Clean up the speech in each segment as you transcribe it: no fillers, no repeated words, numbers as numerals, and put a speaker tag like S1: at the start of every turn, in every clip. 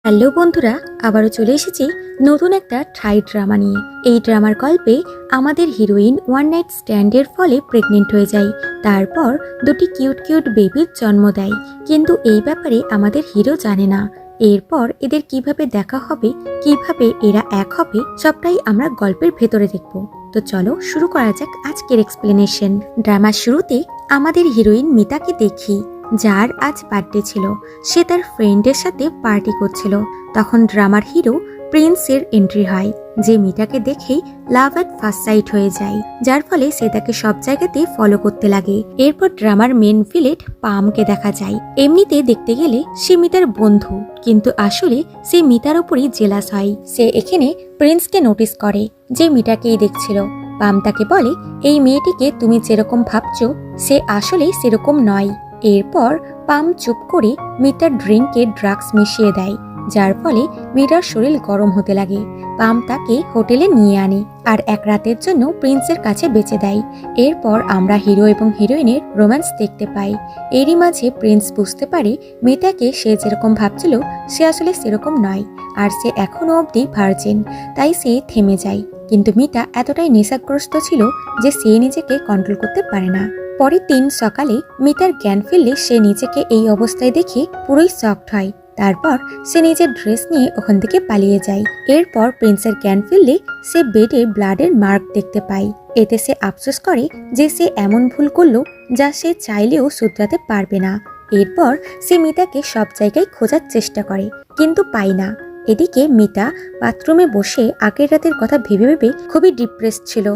S1: Hello বন্ধুরা, আবারও চলে এসেছি নতুন একটা থাই ড্রামা নিয়ে। এই ড্রামার গল্পে আমাদের হিরোইন ওয়ান নাইট স্ট্যান্ডের ফলে প্রেগনেন্ট হয়ে যায়। তারপর দুটি কিউট কিউট বেবির জন্ম দেয়, কিন্তু এই ব্যাপারে আমাদের হিরো জানে না। এরপর এদের কিভাবে দেখা হবে, কিভাবে এরা এক হবে, সবটাই আমরা গল্পের ভেতরে দেখব। তো চলো শুরু করা যাক আজকের এক্সপ্লেনেশন। ড্রামার শুরুতে আমাদের হিরোইন মিতাকে দেখি, যার আজ বার্থডে ছিল। সে তার ফ্রেন্ডের সাথে পার্টি করছিল। তখন ড্রামার হিরো প্রিন্সের এন্ট্রি হয়, যে মিতাকে দেখেই লাভ এট ফার্স্ট সাইট হয়ে যায়, যার ফলে সে তাকে সব জায়গাতে ফলো করতে লাগে। এরপর ড্রামার মেন ভিলেট পামকে দেখা যায়। এমনিতে দেখতে গেলে সে মিতার বন্ধু, কিন্তু আসলে সে মিতার উপরই জেলাস হয়। সে এখানে প্রিন্সকে নোটিস করে, যে মিতাকেই দেখছিল। পাম তাকে বলে, এই মেয়েটিকে তুমি যেরকম ভাবছো সে আসলে সেরকম নয়। এরপর পাম চুপ করে মিতার ড্রিঙ্কে ড্রাগস মিশিয়ে দেয়, যার ফলে মিতার শরীর গরম হতে লাগে। পাম তাকে হোটেলে নিয়ে আনে আর এক রাতের জন্য প্রিন্সের কাছে বেচে দেয়। এরপর আমরা হিরো এবং হিরোইনের রোম্যান্স দেখতে পাই। এরই মাঝে প্রিন্স বুঝতে পারে মিতাকে সে যেরকম ভাবছিল সে আসলে সেরকম নয়, আর সে এখনো অবধি ভার্জিন। তাই সে থেমে যায়, কিন্তু মিতা এতটাই নেশাগ্রস্ত ছিল যে সে নিজেকে কন্ট্রোল করতে পারে না। পরের দিন সকালে মিতার জ্ঞান ফিরলে সে নিজেকে এই অবস্থায় দেখে পুরোই শকড হয়। তারপর সে নিজের ড্রেস নিয়ে ওখান থেকে পালিয়ে যায়। এরপর প্রিন্সের জ্ঞান ফিরলে সে বেডে ব্লাডের মার্ক দেখতে পায়। এতে সে আফসোস করে যে সে এমন ভুল করলো যা সে চাইলেও শুধরাতে পারবে না। এরপর সে মিতাকে সব জায়গায় খোঁজার চেষ্টা করে, কিন্তু পায় না। এদিকে মিতা বাথরুমে বসে আগের রাতের কথা ভেবে ভেবে খুবই ডিপ্রেসড ছিল।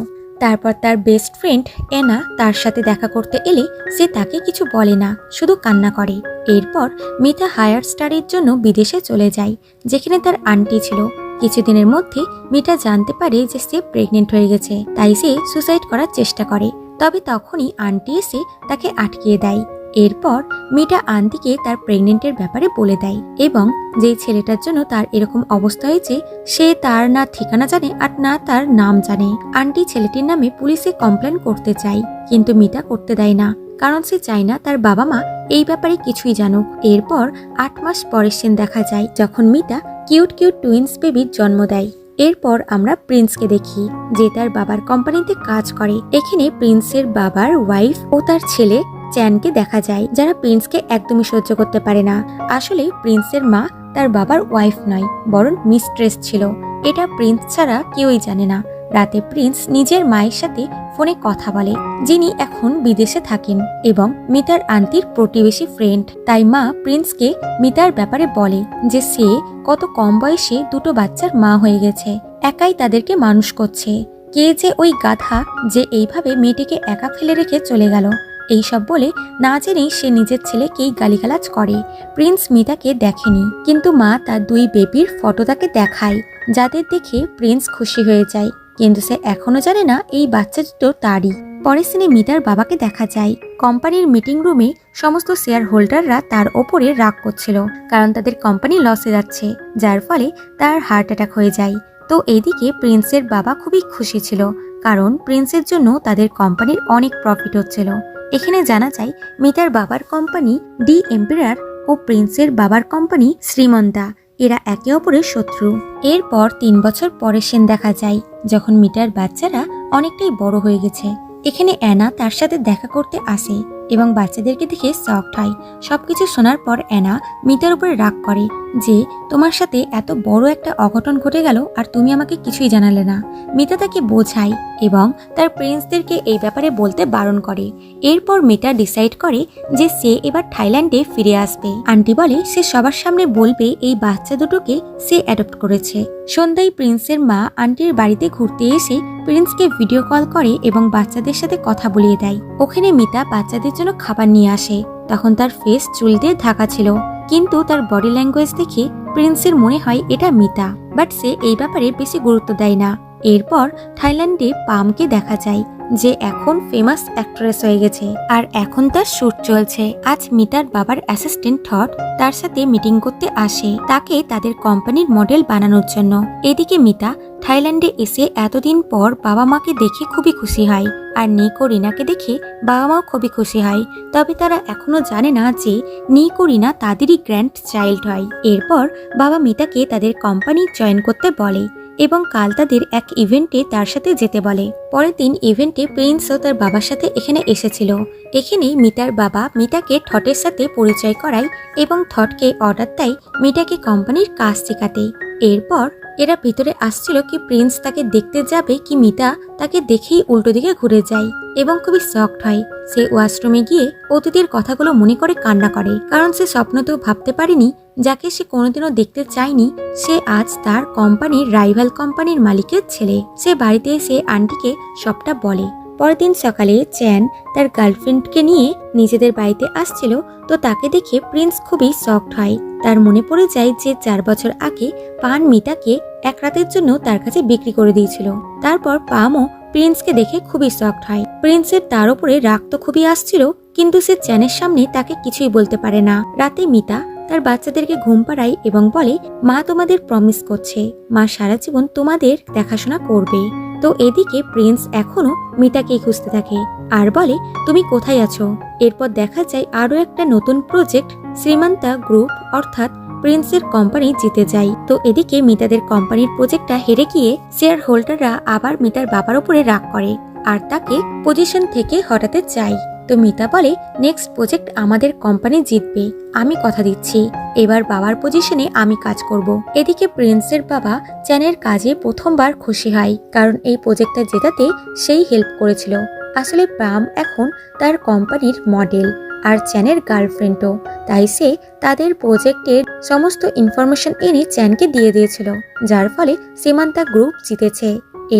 S1: তারপর তার বেস্ট ফ্রেন্ড এনা তার সাথে দেখা করতে এলে সে তাকে কিছু বলে না, শুধু কান্না করে। এরপর মিতা হায়ার স্টাডির জন্য বিদেশে চলে যায়, যেখানে তার আন্টি ছিল। কিছুদিনের মধ্যে মিতা জানতে পারে যে সে প্রেগনেন্ট হয়ে গেছে, তাই সে সুসাইড করার চেষ্টা করে। তবে তখনই আন্টি এসে তাকে আটকিয়ে দেয়। এরপর মিতা আন্টিকে তার প্রেগনেন্টের ব্যাপারে বলে দেয়, এবং যেই ছেলেটার জন্য তার এরকম অবস্থা হয়েছে সে তার না ঠিকানা জানে আর না তার নাম জানে। আন্টি ছেলেটির নামে পুলিশে কমপ্লেন করতে চায়, কিন্তু মিতা করতে দেয় না, কারণ সে চায় না তার বাবা মা এই ব্যাপারে কিছুই জানুক। এরপর 8 মাস পরের সিন দেখা যায়, যখন মিতা কিউট কিউট টুইন্স বেবির জন্ম দেয়। এরপর আমরা প্রিন্সকে দেখি, যে তার বাবার কোম্পানিতে কাজ করে। এখানে প্রিন্সের বাবার ওয়াইফ ও তার ছেলে চ্যানকে দেখা যায়, যারা প্রিন্সকে একদমই সহ্য করতে পারে না। আসলে প্রিন্সের মা তার বাবার ওয়াইফ নয়, বরং মিস্ট্রেস ছিল। এটা প্রিন্স ছাড়া কেউই জানে না। রাতে প্রিন্স নিজের মায়ের সাথে ফোনে কথা বলে, যিনি এখন বিদেশে থাকেন এবং মিতার আন্টির প্রতিবেশী ফ্রেন্ড। তাই মা প্রিন্সকে মিতার ব্যাপারে বলে যে সে কত কম বয়সে দুটো বাচ্চার মা হয়ে গেছে, একাই তাদেরকে মানুষ করছে। কে যে ওই গাধা যে এইভাবে মেয়েটিকে একা ফেলে রেখে চলে গেল। এইসব বলে না জেনেই সে নিজের ছেলেকেই গালিগালাজ করে। প্রিন্স মিতাকে দেখেনি, কিন্তু মা তার 2 বেবির ফটো তাকে দেখায়, যাদের দেখে প্রিন্স খুশি হয়ে যায়। কিন্তু সে এখনো জানে না এই বাচ্চা দুটো তারই। পরের সিনে মিতার বাবাকে দেখা যায়। কোম্পানির মিটিং রুমে সমস্ত শেয়ার হোল্ডাররা তার ওপরে রাগ করছিল, কারণ তাদের কোম্পানি লসে যাচ্ছে, যার ফলে তার হার্ট অ্যাটাক হয়ে যায়। তো এইদিকে প্রিন্সের বাবা খুবই খুশি ছিল, কারণ প্রিন্সের জন্য তাদের কোম্পানির অনেক প্রফিট হচ্ছিল। এখানে জানা যায় মিতার বাবার কোম্পানি ডি এম্পিরার ও প্রিন্সের বাবার কোম্পানি শ্রীমন্তা, এরা একে অপরের শত্রু। এরপর 3 বছর পরের সিন দেখা যায়, যখন মিতার বাচ্চারা অনেকটাই বড় হয়ে গেছে। এখানে অ্যানা তার সাথে দেখা করতে আসে এবং বাচ্চাদেরকে দেখে শকড হয়। সবকিছু শোনার পর অ্যানা মিতার উপরে রাগ করে যে তোমার সাথে এত বড় একটা অঘটন ঘটে গেল আর তুমি আমাকে কিছুই জানালে না। মিতা তাকে বোঝায় এবং তার প্রিন্সদেরকে এই ব্যাপারে বলতে বারণ করে। এরপর মিতা ডিসাইড করে যে সে এবার থাইল্যান্ডে ফিরে আসবে। আন্টি বলে সে সবার সামনে বলবে এই বাচ্চা দুটোকে সে অ্যাডপ্ট করেছে। সন্ধ্যায় প্রিন্সের মা আন্টির বাড়িতে ঘুরতে এসে প্রিন্সকে ভিডিও কল করে এবং বাচ্চাদের সাথে কথা বলিয়ে দেয়। ওখানে মিতা বাচ্চাদের জন্য খাবার নিয়ে আসে। তখন তার ফেস চুল দিয়ে ঢাকা ছিল, কিন্তু তার বডি ল্যাঙ্গুয়েজ দেখে প্রিন্সের মনে হয় এটা মিতা, বাট সে এই ব্যাপারে বেশি গুরুত্ব দেয় না। এরপর থাইল্যান্ডে পামকে দেখা যায়। যে এখন ফেমাস অ্যাক্ট্রেস হয়ে গেছে আর এখন তার শুট চলছে। আজ মিতার বাবার অ্যাসিস্ট্যান্ট থট তার সাথে মিটিং করতে আসে তাকে তাদের কোম্পানির মডেল বানানোর জন্য। এদিকে মিতা থাইল্যান্ডে এসে এতদিন পর বাবা মাকে দেখে খুবই খুশি হয় আর নিক ও রিনাকে দেখে বাবা মাও খুবই খুশি হয়। তবে তারা এখনো জানে না যে নিক ও রিনা তাদেরই গ্র্যান্ড চাইল্ড হয়। এরপর বাবা মিতাকে তাদের কোম্পানি জয়েন করতে বলে এবং কাল তাদের এক ইভেন্টে তার সাথে যেতে বলে। পরের দিন ইভেন্টে প্রিন্সও তার বাবার সাথে এখানে এসেছিল। এখানে মিতার বাবা মিতাকে থটের সাথে পরিচয় করায় এবং থটকে অর্ডার দেয় মিতাকে কোম্পানির কাজ শেখাতে। এরপর এরা ভিতরে আসছিল কি প্রিন্স তাকে দেখতে যাবে কি মিতা তাকে দেখেই উল্টো দিকে ঘুরে যায় এবং খুবই শকড হয়। সে ওয়াশরুমে গিয়ে অতীতের কথাগুলো মনে করে কান্না করে, কারণ সে স্বপ্নতেও ভাবতে পারেনি যাকে সে কোনোদিনও দেখতে চায়নি সে আজ তার কোম্পানির রাইভাল কোম্পানির মালিকের ছেলে। সে বাড়িতে এসে আন্টিকে সবটা বলে। পরের দিন সকালে চ্যান তার গার্লফ্রেন্ডকে নিয়ে নিজেদের বাড়িতে আসছিল, তো তাকে দেখে প্রিন্স খুবই শকড হয়। তার মনে পড়ে যায় যে 4 বছর আগে পান মিতাকে এক রাতের জন্য তার কাছে বিক্রি করে দিয়েছিল। তারপর পামও প্রিন্সকে দেখে খুবই শকড হয়। প্রিন্সের তার উপরে রাগ তো খুবই আসছিল, কিন্তু সে চ্যানের সামনে তাকে কিছুই বলতে পারে না। রাতে মিতা তার বাচ্চাদেরকে ঘুম পাড়ায় এবং বলে মা তোমাদের প্রমিস করছে মা সারা জীবন তোমাদের দেখাশোনা করবে। তো এদিকে প্রিন্স এখনো মিতাকেই খুঁজতে থাকে আর বলে তুমি কোথায় আছো। এরপর দেখা যায় আরো একটা নতুন প্রজেক্ট শ্রীমন্তা গ্রুপ অর্থাৎ প্রিন্সের কোম্পানি জিতে যায়। তো এদিকে মিতাদের কোম্পানির প্রজেক্টটা হেরে গিয়ে শেয়ার হোল্ডাররা আবার মিতার বাবার উপরে রাগ করে আর তাকে পজিশন থেকে হটাতে চায়। তো মিতা বলে নেক্সট প্রজেক্ট আমাদের কোম্পানি জিতবে, আমি কথা দিচ্ছি এবার বাবার পজিশনে আমি কাজ করব। এদিকে প্রিন্সের বাবা চ্যানের কাজে প্রথমবার খুশি হয়, কারণ এই প্রজেক্টটা জেতাতে সেই হেল্প করেছিল। আসলে প্রাম এখন তার কোম্পানির মডেল আর চ্যানের গার্লফ্রেন্ডও, তাই সে তাদের প্রজেক্টের সমস্ত ইনফরমেশন এনে চ্যানকে দিয়ে দিয়েছিল, যার ফলে সীমান্তা গ্রুপ জিতেছে।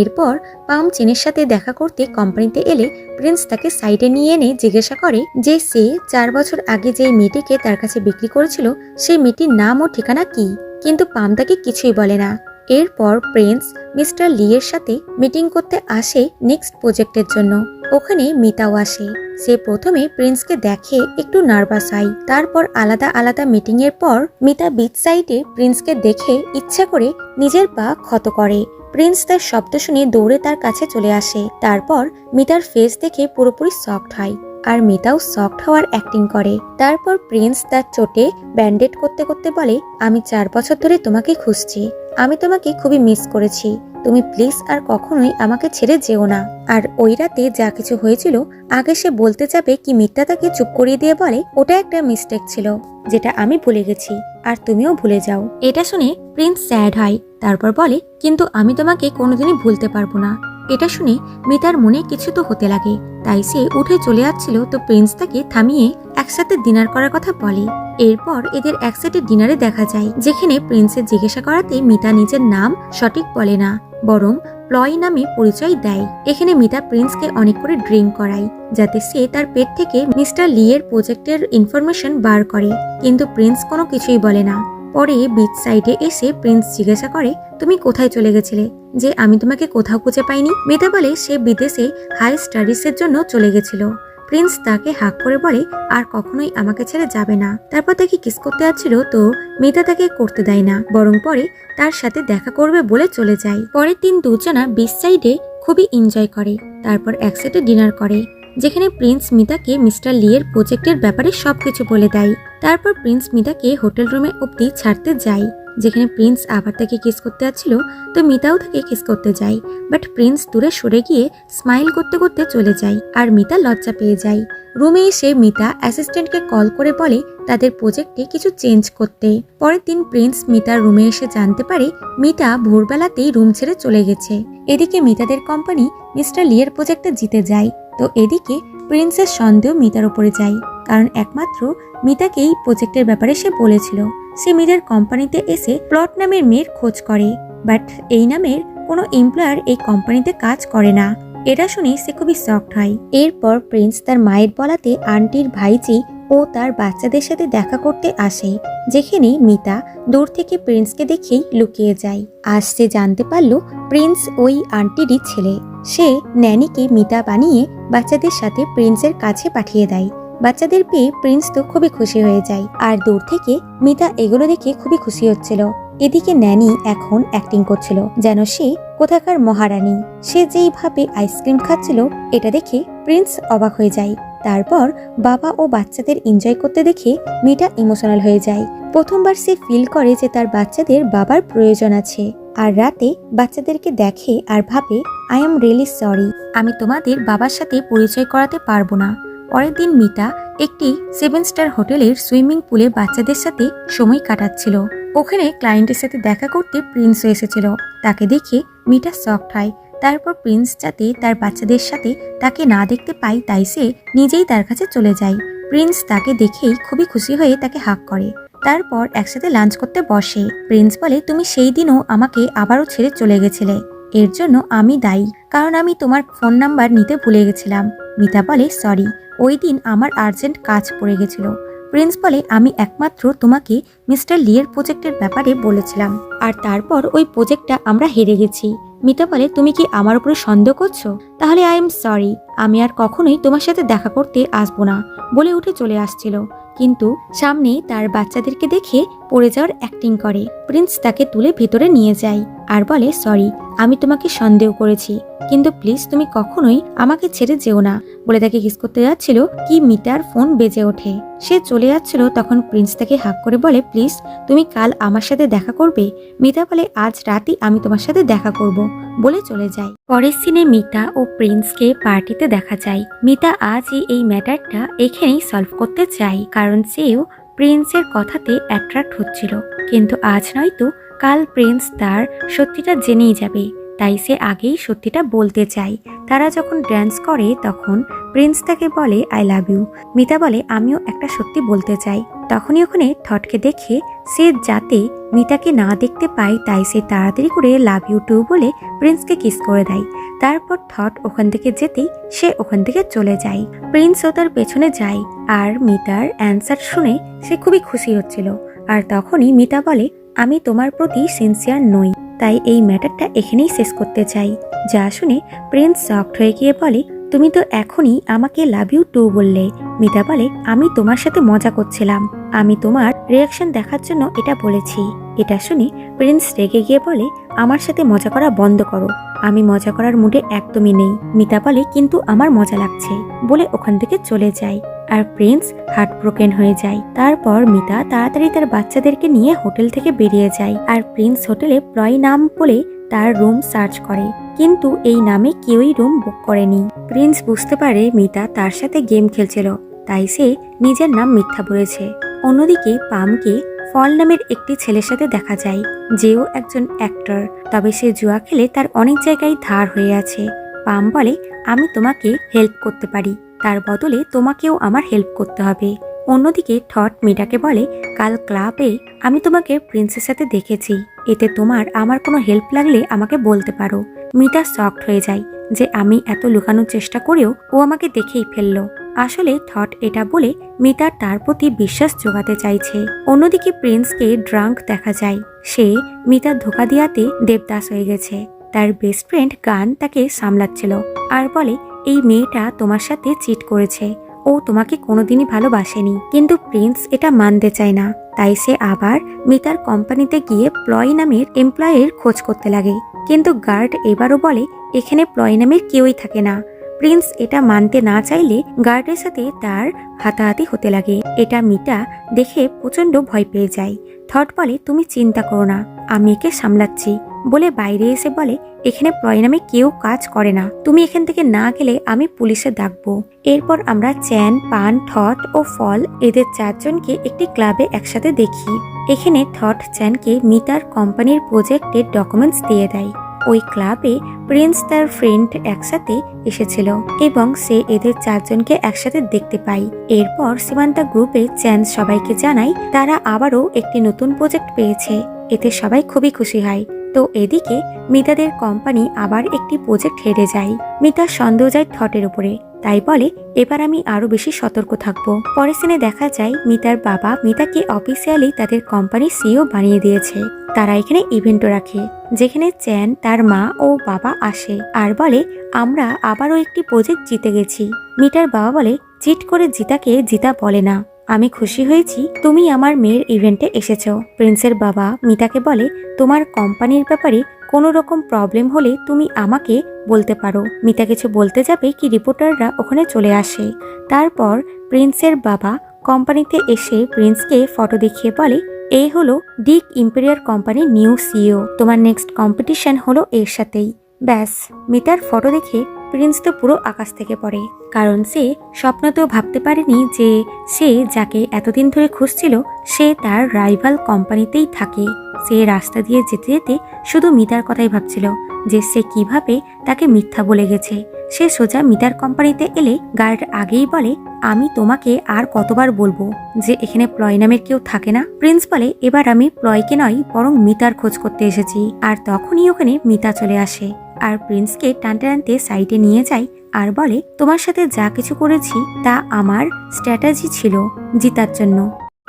S1: এরপর পাম চেনের সাথে দেখা করতে কোম্পানিতে এলে প্রিন্স তাকে সাইডে নিয়ে এনে জিজ্ঞাসা করে যে সে 4 বছর আগে যে মেয়েটিকে তার কাছে বিক্রি করেছিল সেই মেয়েটির নাম ও ঠিকানা কি, কিন্তু পাম তাকে কিছুই বলে না। এরপর প্রিন্স মিস্টার লি এর সাথে মিটিং করতে আসে নেক্সট প্রজেক্টের জন্য। ওখানে মিতাও আসে। সে প্রথমে প্রিন্সকে দেখে একটু নার্ভাস হয়, তারপর আলাদা আলাদা মিটিং এর পর মিতা বিচ সাইডে প্রিন্সকে দেখে ইচ্ছা করে নিজের পা ক্ষত করে। প্রিন্স তার শব্দ শুনে দৌড়ে তার কাছে চলে আসে। তারপর মিতার ফেস দেখে পুরোপুরি শকড হয় আর মিতাও শকড হওয়ার অ্যাক্টিং করে। তারপর প্রিন্স তার চোটে ব্যান্ডেড করতে করতে বলে আমি 4 বছর ধরে তোমাকে খুঁজছি, আমি তোমাকে খুবই মিস করেছি, তুমি প্লিজ আর কখনোই আমাকে ছেড়ে যেও না। আর ওই রাতে যা কিছু হয়েছিল আগে সে বলতে যাবে কি মিথ্যা তাকে চুপ করিয়ে দিয়ে বলে ওটা একটা মিস্টেক ছিল যেটা আমি ভুলে গেছি আর তুমিও ভুলে যাও। এটা শুনে প্রিন্স স্যাড হয়, তারপর বলে কিন্তু আমি তোমাকে কোনোদিনই ভুলতে পারবো না। এটা শুনে মিতার মনে কিছু তো হতে লাগে, তাই সে উঠে চলে যাচ্ছিল, তো প্রিন্স তাকে থামিয়ে একসাথে ডিনার করার কথা বলে। এরপর এদের একসাথে ডিনারে দেখা যায়, যেখানে প্রিন্সের জিজ্ঞাসা করাতে মিতা নিজের নাম সঠিক বলে না, বরং প্লয় নামে পরিচয় দেয়। এখানে মিতা প্রিন্সকে অনেক করে ড্রিঙ্ক করায় যাতে সে তার পেট থেকে মিস্টার লি এর প্রজেক্টের ইনফরমেশন বার করে, কিন্তু প্রিন্স কোনো কিছুই বলে না। পরে বিচ সাইডে এসে প্রিন্স জিজ্ঞাসা করে তুমি কোথায় চলে গেছিলে যে আমি তোমাকে কোথাও খুঁজে পাইনি। মিতা বলে সে বিদেশে হাই স্টাডিজের জন্য চলে গেছিল। প্রিন্স তাকে হাক করে বলে আর কখনোই আমাকে ছেড়ে যাবে না। তারপর তাকে কিস করতে যাচ্ছিল, তো মিতা তাকে করতে দেয় না, বরং পরে তার সাথে দেখা করবে বলে চলে যায়। পরের দিন দুজনা বিচ সাইডে খুবই এনজয় করে, তারপর একসাথে ডিনার করে, যেখানে প্রিন্স মিতাকে মিস্টার লি এর প্রজেক্টের ব্যাপারে সবকিছু বলে দেয়। তারপর প্রিন্স মিতাকে হোটেল রুমে অব্দি ছাড়তে যায়, যেখানে প্রিন্স আবার তাকে কিস করতে যাচ্ছিল, তো মিতাও তাকে কিস করতে যায়, বাট প্রিন্স দূরে সরে গিয়ে স্মাইল করতে করতে চলে যায় আর মিতা লজ্জা পেয়ে যায়। রুমে এসে মিতা অ্যাসিস্ট্যান্টকে কল করে বলে তাদের প্রজেক্টে কিছু চেঞ্জ করতে। পরের দিন প্রিন্স মিতার রুমে এসে জানতে পারে মিতা ভোরবেলাতেই রুম ছেড়ে চলে গেছে। এদিকে মিতাদের কোম্পানি মিস্টার লি এর প্রজেক্টে জিতে যায়। তো এদিকে প্রিন্সের সন্দেহ মিতার উপরে যায়, কারণ একমাত্র মিতাকেই প্রজেক্টের ব্যাপারে সে বলেছিল। সে মিতার কোম্পানিতে এসে প্লট নামের মেয়ের খোঁজ করে, বাট এই নামের কোনো এমপ্লয়ার এই কোম্পানিতে কাজ করে না। এটা শুনে সে খুবই শকড হয়। এরপর প্রিন্স তার মায়ের বলাতে আন্টির ভাইজি ও তার বাচ্চাদের সাথে দেখা করতে আসে, যেখানে মিতা দূর থেকে প্রিন্সকে দেখেই লুকিয়ে যায়। আজ সে জানতে পারল প্রিন্স ওই আন্টিরই ছেলে। সে ন্যানিকে মিতা বানিয়ে বাচ্চাদের সাথে প্রিন্সের কাছে পাঠিয়ে দেয়। বাচ্চাদের পেয়ে প্রিন্স তো খুবই খুশি হয়ে যায়, আর দূর থেকে মিতা এগুলো দেখে খুবই খুশি হচ্ছিল। এদিকে ন্যানি এখন অ্যাক্টিং করছিল যেন সে কোথাকার মহারানী। সে যেইভাবে আইসক্রিম খাচ্ছিল এটা দেখে প্রিন্স অবাক হয়ে যায়। তারপর বাবা ও বাচ্চাদের এনজয় করতে দেখে মিতা ইমোশনাল হয়ে যায়। প্রথমবার সে ফিল করে যে তার বাচ্চাদের বাবার প্রয়োজন আছে। আর রাতে বাচ্চাদেরকে দেখে আর ভাবে, আই এম রিয়েলি সরি, আমি তোমাদের বাবার সাথে পরিচয় করাতে পারবো না। পরের দিন মিতা একটি 7 স্টার হোটেলের সুইমিং পুলে বাচ্চাদের সাথে সময় কাটাচ্ছিল। ওখানে ক্লায়েন্টের সাথে দেখা করতে প্রিন্সও এসেছিল। তাকে দেখে মিতা শকড হয়। তারপর প্রিন্স যাতে তার বাচ্চাদের সাথে তাকে না দেখতে পায় তাই সে নিজেই তার কাছে চলে যায়। প্রিন্স তাকে দেখেই খুবই খুশি হয়ে তাকে হাগ করে। তারপর একসাথে লাঞ্চ করতে বসে। প্রিন্স বলে, তুমি সেই দিনও আমাকে আবারও ছেড়ে চলে গেছিলে, এর জন্য আমি দায়ী, কারণ আমি তোমার ফোন নাম্বার নিতে ভুলে গেছিলাম। মিতা বলে, সরি, ওই দিন আমার আর্জেন্ট কাজ পড়ে গেছিল। প্রিন্স বলে, আমি একমাত্র তোমাকে মিস্টার লিয়ের প্রজেক্টের ব্যাপারে বলেছিলাম, আর তারপর ওই প্রজেক্টটা আমরা হেরে গেছি। মিতা বলে, তুমি কি আমার উপরে সন্দেহ করছো? তাহলে আই এম সরি, আমি আর কখনোই তোমার সাথে দেখা করতে আসবো না বলে উঠে চলে আসছিল। কিন্তু সামনে তার বাচ্চাদেরকে দেখে পড়ে যাওয়ার অ্যাক্টিং করে। প্রিন্স তাকে তুলে ভেতরে নিয়ে যায় আর বলে, সরি, আমি তোমাকে সন্দেহ করেছি, কিন্তু প্লিজ তুমি কখনোই আমাকে ছেড়ে যেও না বলে তাকে কিস করতে যাচ্ছিল কি মিতার ফোন বেজে ওঠে। সে চলে যাচ্ছিল, তখন প্রিন্স তাকে হাক করে বলে, প্লিজ তুমি কাল আমার সাথে দেখা করবে। মিতা বলে, আজ রাতেই আমি তোমার সাথে দেখা করব বলে চলে যায়। পরের সিনে মিতা ও প্রিন্সকে পার্টিতে দেখা যায়। মিতা আজই এই ম্যাটারটা এখানেই সলভ করতে চায়, কারণ সেও প্রিন্সের কথাতে অ্যাট্রাক্ট হচ্ছিল। কিন্তু আজ নয়তো কাল প্রিন্স তার সত্যিটা জেনেই যাবে, তাই সে আগেই সত্যিটা বলতে চায়। তারা যখন ড্যান্স করে তখন প্রিন্স তাকে বলে, আই লাভ ইউ। মিতা বলে, আমিও একটা সত্যি বলতে চাই। তখনই ওখানে থটকে দেখে সে যাতে মিতাকে না দেখতে পায় তাই সে তাড়াতাড়ি করে লাভ ইউ টু বলে প্রিন্সকে কিস করে দেয়। তারপর থট ওখান থেকে যেতেই সে ওখান থেকে চলে যায়। প্রিন্সও তার পেছনে যায়, আর মিতার অ্যান্সার শুনে সে খুবই খুশি হচ্ছিল। আর তখনই মিতা বলে, আমি তোমার প্রতি সিনসিয়ার নই, তাই এই ম্যাটারটা এখানেই শেষ করতে চাই। যা শুনে প্রিন্স শকড হয়ে গিয়ে বলে, তুমি তো এখনই আমাকে লাভ ইউ টু বললে। মিতা বলে, আমি তোমার সাথে মজা করছিলাম, আমি তোমার রিয়াকশন দেখার জন্য এটা বলেছি। এটা শুনে প্রিন্স রেগে গিয়ে বলে, আমার সাথে মজা করা বন্ধ করো, আমি মজা করার মুডে একদমই নেই। মিতা বলে, কিন্তু আমার মজা লাগছে বলে ওখান থেকে চলে যায়। আর প্রিন্স হার্ট ব্রোকেন হয়ে যায়। তারপর মিতা তাড়াতাড়ি তার বাচ্চাদেরকে নিয়ে হোটেল থেকে বেরিয়ে যায়। আর প্রিন্স হোটেলে প্লয় নাম বলে তার রুম সার্চ করে, কিন্তু এই নামে কেউই রুম বুক করেনি। প্রিন্স বুঝতে পারে মিতা তার সাথে গেম খেলছিল, তাই সে নিজের নাম মিথ্যা বলেছে। অন্যদিকে পামকে ফল নামের একটি ছেলের সাথে দেখা যায়, যেও একজন অ্যাক্টর, তবে সে জুয়া খেলে তার অনেক জায়গায় ধার হয়ে আছে। পাম বলে, আমি তোমাকে হেল্প করতে পারি, তার বদলে তোমাকেও আমার হেল্প করতে হবে। অন্যদিকে থট মিতাকে বলে, কাল ক্লাবে আমি তোমাকে প্রিন্সের সাথে দেখেছি, এতে তোমার আমার কোনো হেল্প লাগলে আমাকে বলতে পারো। মিতা শকড হয়ে যায় যে আমি এত লুকানোর চেষ্টা করেও ও আমাকে দেখেই ফেললো। আসলে থট এটা বলে মিতা তার প্রতি বিশ্বাস জোগাতে চাইছে। অন্যদিকে প্রিন্সকে ড্রাঙ্ক দেখা যায়, সে মিতার ধোকা দিয়াতে দেবদাস হয়ে গেছে। তার বেস্ট ফ্রেন্ড গান তাকে সামলাচ্ছিল আর বলে, এই মেয়েটা তোমার সাথে চিট করেছে, ও তোমাকে কোনোদিনই ভালোবাসেনি। কিন্তু প্রিন্স এটা মানতে চায় না, তাই সে আবার মিতার কোম্পানিতে গিয়ে প্লয় নামের এমপ্লয়ের খোঁজ করতে লাগে। কিন্তু গার্ড এবারও বলে, এখানে প্লয় নামের কেউই থাকে না। প্রিন্স এটা মানতে না চাইলে গার্ডের সাথে তার হাতাহাতি হতে লাগে। এটা মিতা দেখে প্রচন্ড ভয় পেয়ে যায়। থট বলে, তুমি চিন্তা করো না, আমি একে সামলাচ্ছি বলে বাইরে এসে বলে, এখানে প্লয় নামে কেউ কাজ করে না, তুমি এখান থেকে না গেলে আমি পুলিশে ডাকবো। এরপর আমরা চ্যান, পান, থট ও ফল এদের চারজনকে একটি ক্লাবে একসাথে দেখি। এখানে থট চ্যানকে মিতার কোম্পানির প্রজেক্টের ডকুমেন্টস দিয়ে দেয়। ওই ক্লাবে প্রিন্স তার ফ্রেন্ড একসাথে এসেছিল এবং সে এদের চারজনকে একসাথে দেখতে পায়। এরপর সীমান্তা গ্রুপে চ্যান সবাইকে জানায় তারা আবারও একটি নতুন প্রজেক্ট পেয়েছে। এতে সবাই খুবই খুশি হয়। তো এদিকে মিতাদের কোম্পানি আবার একটি প্রজেক্ট হেরে যায়। মিতার সন্দেহ যায় থটের উপরে, তাই বলে এবার আমি আরো বেশি সতর্ক থাকবো। পরের সিনে দেখা যায় মিতার বাবা মিতাকে অফিসিয়ালি তাদের কোম্পানির সিইও বানিয়ে দিয়েছে। তারা এখানে ইভেন্টও রাখে যেখানে চ্যান, তার মা ও বাবা আসে আর বলে আমরা আবারও একটি প্রজেক্ট জিতে গেছি। মিতার বাবা বলে চিট করে জিতাকে জিতা বলে না, আমি খুশি হয়েছি তুমি আমার মেয়ের ইভেন্টে এসেছো। প্রিন্সের বাবা মিতাকে বলে তোমার কোম্পানির ব্যাপারে কোনো রকম প্রবলেম হলে তুমি আমাকে বলতে পারো। মিতা কিছু বলতে যাবে কি রিপোর্টাররা ওখানে চলে আসে। তারপর প্রিন্সের বাবা কোম্পানিতে এসে প্রিন্সকে ফটো দেখিয়ে বলে এই হলো ডিক ইম্পেরিয়ার কোম্পানির নিউ সিইও, তোমার নেক্সট কম্পিটিশন হলো এর সাথেই। ব্যাস, মিতার ফটো দেখে প্রিন্স তো পুরো আকাশ থেকে পড়ে, কারণ সে স্বপ্নতেও ভাবতে পারেনি যে সে যাকে এতদিন ধরে খুঁজছিল সে তার রাইভাল কোম্পানিতেই থাকে। সে রাস্তা দিয়ে যেতে যেতে শুধু মিতার কথাই ভাবছিল যে সে কিভাবে তাকে মিথ্যা বলে গেছে। সে সোজা মিতার কোম্পানিতে এলে গার্ড আগেই বলে আমি তোমাকে আর কতবার বলবো যে এখানে প্লয় নামের কেউ থাকে না। প্রিন্স বলে এবার আমি প্লয়কে নয় বরং মিতার খোঁজ করতে এসেছি। আর তখনই ওখানে মিতা চলে আসে আর প্রিন্সকে টানতে টানতে সাইডে নিয়ে যায় আর বলে তোমার সাথে যা কিছু করেছি তা আমার স্ট্র্যাটেজি ছিল জিতার জন্য।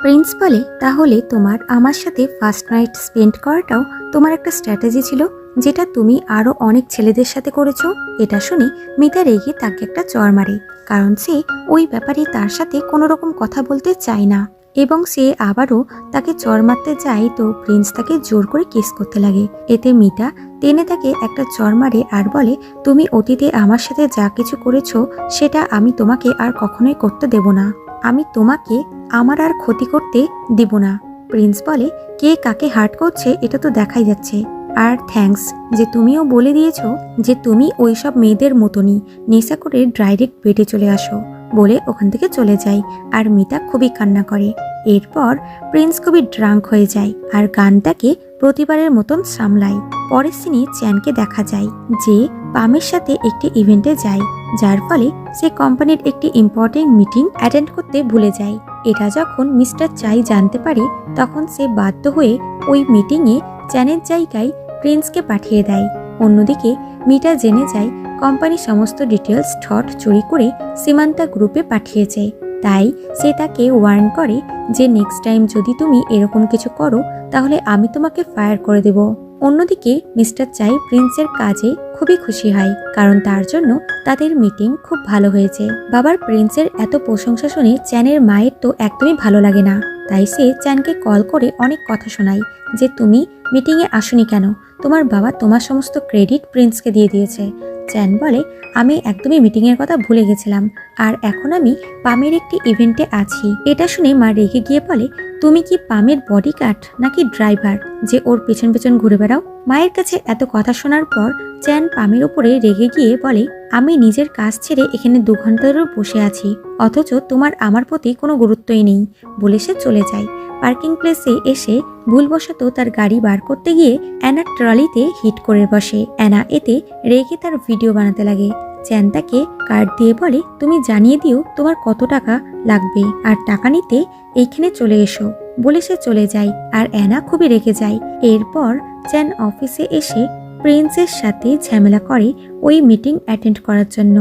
S1: প্রিন্স বলে তাহলে তোমার আমার সাথে ফার্স্ট নাইট স্পেন্ড করাটাও তোমার একটা স্ট্র্যাটেজি ছিল যেটা তুমি আরো অনেক ছেলেদের সাথে করেছো। এটা শুনে মিতা রেগে তাকে একটা চড় মারে, কারণ সে ওই ব্যাপারে তার সাথে কোনো রকম কথা বলতে চায় না এবং সে আবারও তাকে চড় মারতে যায় তো প্রিন্স তাকে জোর করে কিস করতে লাগে। এতে মিতা টেনে তাকে একটা চড় মারে আর বলে তুমি অতীতে আমার সাথে যা কিছু করেছো সেটা আমি তোমাকে আর কখনোই করতে দেব না, আমি তোমাকে আমার আর ক্ষতি করতে দিব না। প্রিন্স বলে কে কাকে হার্ট করছে এটা তো দেখাই যাচ্ছে, আর থ্যাঙ্কস যে তুমিও বলে দিয়েছো যে তুমি ওইসব মেয়েদের মতনই নেশা করে ডাইরেক্ট বেডে চলে আসো, বলে ওখান থেকে চলে যায় আর মিতা খুবই কান্না করে। এরপর প্রিন্স খুবই ড্রাঙ্ক হয়ে যায় আর গানটাকে প্রতিবারের মতন সামলায়। পরের সিনে চ্যানকে দেখা যায় যে পামের সাথে একটি ইভেন্টে যায়, যার ফলে সে কোম্পানির একটি ইম্পর্টেন্ট মিটিং অ্যাটেন্ড করতে ভুলে যায়। এটা যখন মিস্টার চাই জানতে পারে তখন সে বাধ্য হয়ে ওই মিটিংয়ে চ্যানের জায়গায় প্রিন্সকে পাঠিয়ে দেয়। অন্যদিকে মিটা জেনে যায় কোম্পানির সমস্ত ডিটেলস ঠট চুরি করে সীমান্তা গ্রুপে পাঠিয়েছে, তাই সে তাকে ওয়ার্ন করে যে নেক্সট টাইম যদি তুমি এরকম কিছু করো তাহলে আমি তোমাকে ফায়ার করে দেব। অন্যদিকে মিস্টার চাই প্রিন্সের কাজে খুবই খুশি হয়, কারণ তার জন্য তাদের মিটিং খুব ভালো হয়েছে। বাবার প্রিন্সের এত প্রশংসা শুনে চ্যানের মায়ের তো একদমই ভালো লাগে না, তাই সে চ্যানকে কল করে অনেক কথা শোনায় যে তুমি মিটিংয়ে আসোনি কেন, তোমার বাবা তোমার সমস্ত ক্রেডিট প্রিন্সকে দিয়ে দিয়েছে। চ্যান বলে আমি একদমই মিটিংয়ের কথা ভুলে গেছিলাম আর এখন আমি পামের একটি ইভেন্টে আছি। এটা শুনে মা রেগে গিয়ে বলে তুমি কি পামের বডিগার্ড নাকি ড্রাইভার যে ওর পেছন পেছন ঘুরে বেড়াও? মায়ের কাছে এত কথা শোনার পর চ্যান পামের উপরে রেগে গিয়ে বলে আমি নিজের কাজ ছেড়ে এখানে 2 ঘন্টা ধরে বসে আছি, অথচ তোমার আমার প্রতি কোনো গুরুত্বই নেই, বলে সে চলে যায়। পার্কিং প্লেসে এসে ভুলবশত তার গাড়ি বার করতে গিয়ে অ্যানা ট্রলিতে হিট করে বসে। অ্যানা এতে রেগে তার ভিডিও বানাতে লাগে। চ্যান তাকে কার্ড দিয়ে বলে তুমি জানিয়ে দিও তোমার কত টাকা লাগবে আর টাকা নিতে এইখানে চলে এসো, বলে সে চলে যায় আর অ্যানা খুবই রেগে যায়। এরপর চ্যান অফিসে এসে প্রিন্সের সাথে ঝামেলা করে ওই মিটিং অ্যাটেন্ড করার জন্য।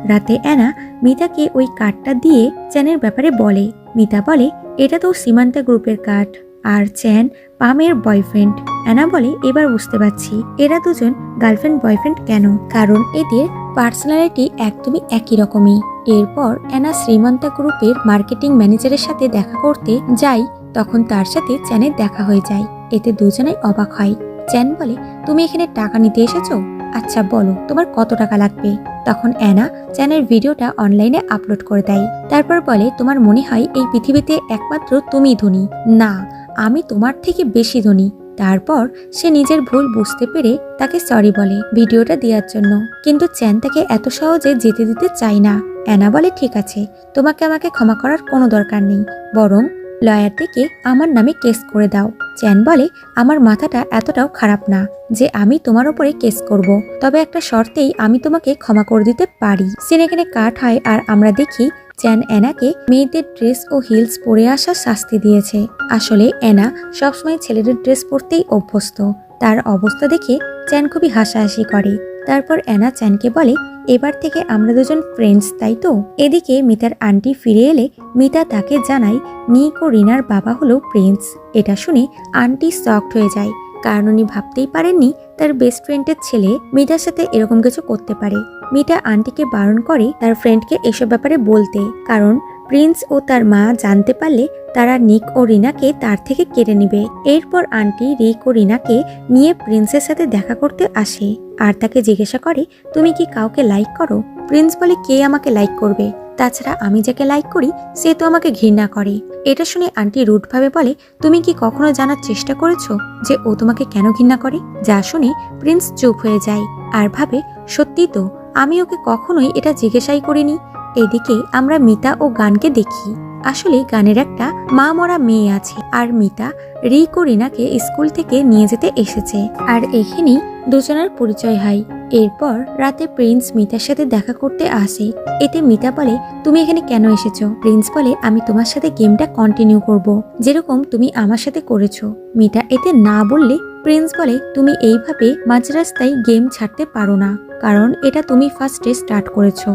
S1: রাতে অ্যানা মিতাকে ওই কার্ডটা দিয়ে চ্যানের ব্যাপারে বলে। মিতা বলে এটা তো সীমান্তা গ্রুপের কার্ড আর চ্যান পামের বয়ফ্রেন্ড। অ্যানা বলে এবার বুঝতে পারছি এরা দুজন গার্লফ্রেন্ড বয়ফ্রেন্ড কেন, কারণ এদের পার্সোনালিটি একদমই একই রকমই। এরপর অ্যানা শ্রীমন্তা গ্রুপের মার্কেটিং ম্যানেজারের সাথে দেখা করতে যায়, তখন তার সাথে চ্যানের দেখা হয়ে যায়। এতে দুজনেই অবাক হয়। চ্যান বলে তুমি এখানে টাকা নিতে এসেছো, আচ্ছা বলো তোমার কত টাকা লাগবে। তখন অ্যানা চ্যানের ভিডিওটা অনলাইনে আপলোড করে দেয়। তারপর বলে তোমার মনে হয় এই পৃথিবীতে একমাত্র তুমিই ধনী, না আমি তোমার থেকে বেশি ধনী। তারপর সে নিজের ভুল বুঝতে পেরে তাকে সরি বলে ভিডিওটা দেওয়ার জন্য, কিন্তু চ্যান তাকে এত সহজে যেতে দিতে চায় না। অ্যানা বলে ঠিক আছে, তোমাকে আমাকে ক্ষমা করার কোনো দরকার নেই, বরং লয়ার থেকে আমার নামে কেস করে দাও। চ্যান বলে আমার মাথাটা এতটাও খারাপ না যে আমি তোমার উপরে কেস করব, তবে একটা শর্তেই আমি তোমাকে ক্ষমা করে দিতে পারি। সিন এখানে কাট হয় আর আমরা দেখি চ্যান অ্যানাকে মেয়েদের ড্রেস ও হিলস পরে আসার শাস্তি দিয়েছে। আসলে অ্যানা সবসময় ছেলেদের ড্রেস পরতেই অভ্যস্ত। তার অবস্থা দেখে চ্যান খুবই হাসাহাসি করে তারপর অ্যানা চ্যানকে বলে, এবার থেকে আমরা দুজন ফ্রেন্ডস, তাই তো? এদিকে মিতার আন্টি ফিরে এলে মিতা তাকে জানায় নিক ও রিনার বাবা হলো প্রিন্স। এটা শুনে আন্টি শকড হয়ে যায়, কারণ উনি ভাবতেই পারেননি তার বেস্ট ফ্রেন্ডের ছেলে মিতার সাথে এরকম কিছু করতে পারে। মিতা আন্টিকে বারণ করে তার ফ্রেন্ডকে এসব ব্যাপারে বলতে, কারণ প্রিন্স ও তার মা জানতে পারলে তারা নিক ও রিনাকে তার থেকে কেড়ে নেবে। এরপর আন্টি রিক ও রিনাকে নিয়ে প্রিন্সের সাথে দেখা করতে আসে আর তাকে জিজ্ঞাসা করে, তুমি কি কাউকে লাইক করো? প্রিন্স বলে, কে আমাকে লাইক করবে? তাছাড়া আমি যাকে লাইক করি সে তো আমাকে ঘৃণা করে। এটা শুনে আন্টি রুডভাবে বলে, তুমি কি কখনো জানার চেষ্টা করেছো যে ও তোমাকে কেন ঘৃণা করে? যা শুনে প্রিন্স চুপ হয়ে যায় আর ভাবে, সত্যি তো, আমি ওকে কখনোই এটা জিজ্ঞাসাই করিনি। এদিকে আমরা মিতা ও গানকে দেখি। আসলে গানের একটা মা মরা মেয়ে আছে আর মিতা রিক ও রিনাকে স্কুল থেকে নিয়ে যেতে এসেছে আর এখানেই দুজনের পরিচয় হয়। এরপর রাতে প্রিন্স মিতার সাথে দেখা করতে আসে। এতে মিতা বলে, তুমি এখানে কেন এসেছো? প্রিন্স বলে, আমি তোমার সাথে গেমটা কন্টিনিউ করব, যেরকম তুমি আমার সাথে করেছো। মিতা এতে না বললে প্রিন্স বলে, তুমি এইভাবে মাঝ রাস্তায় গেম ছাড়তে পারো না, কারণ এটা তুমি ফার্স্টে স্টার্ট করেছো।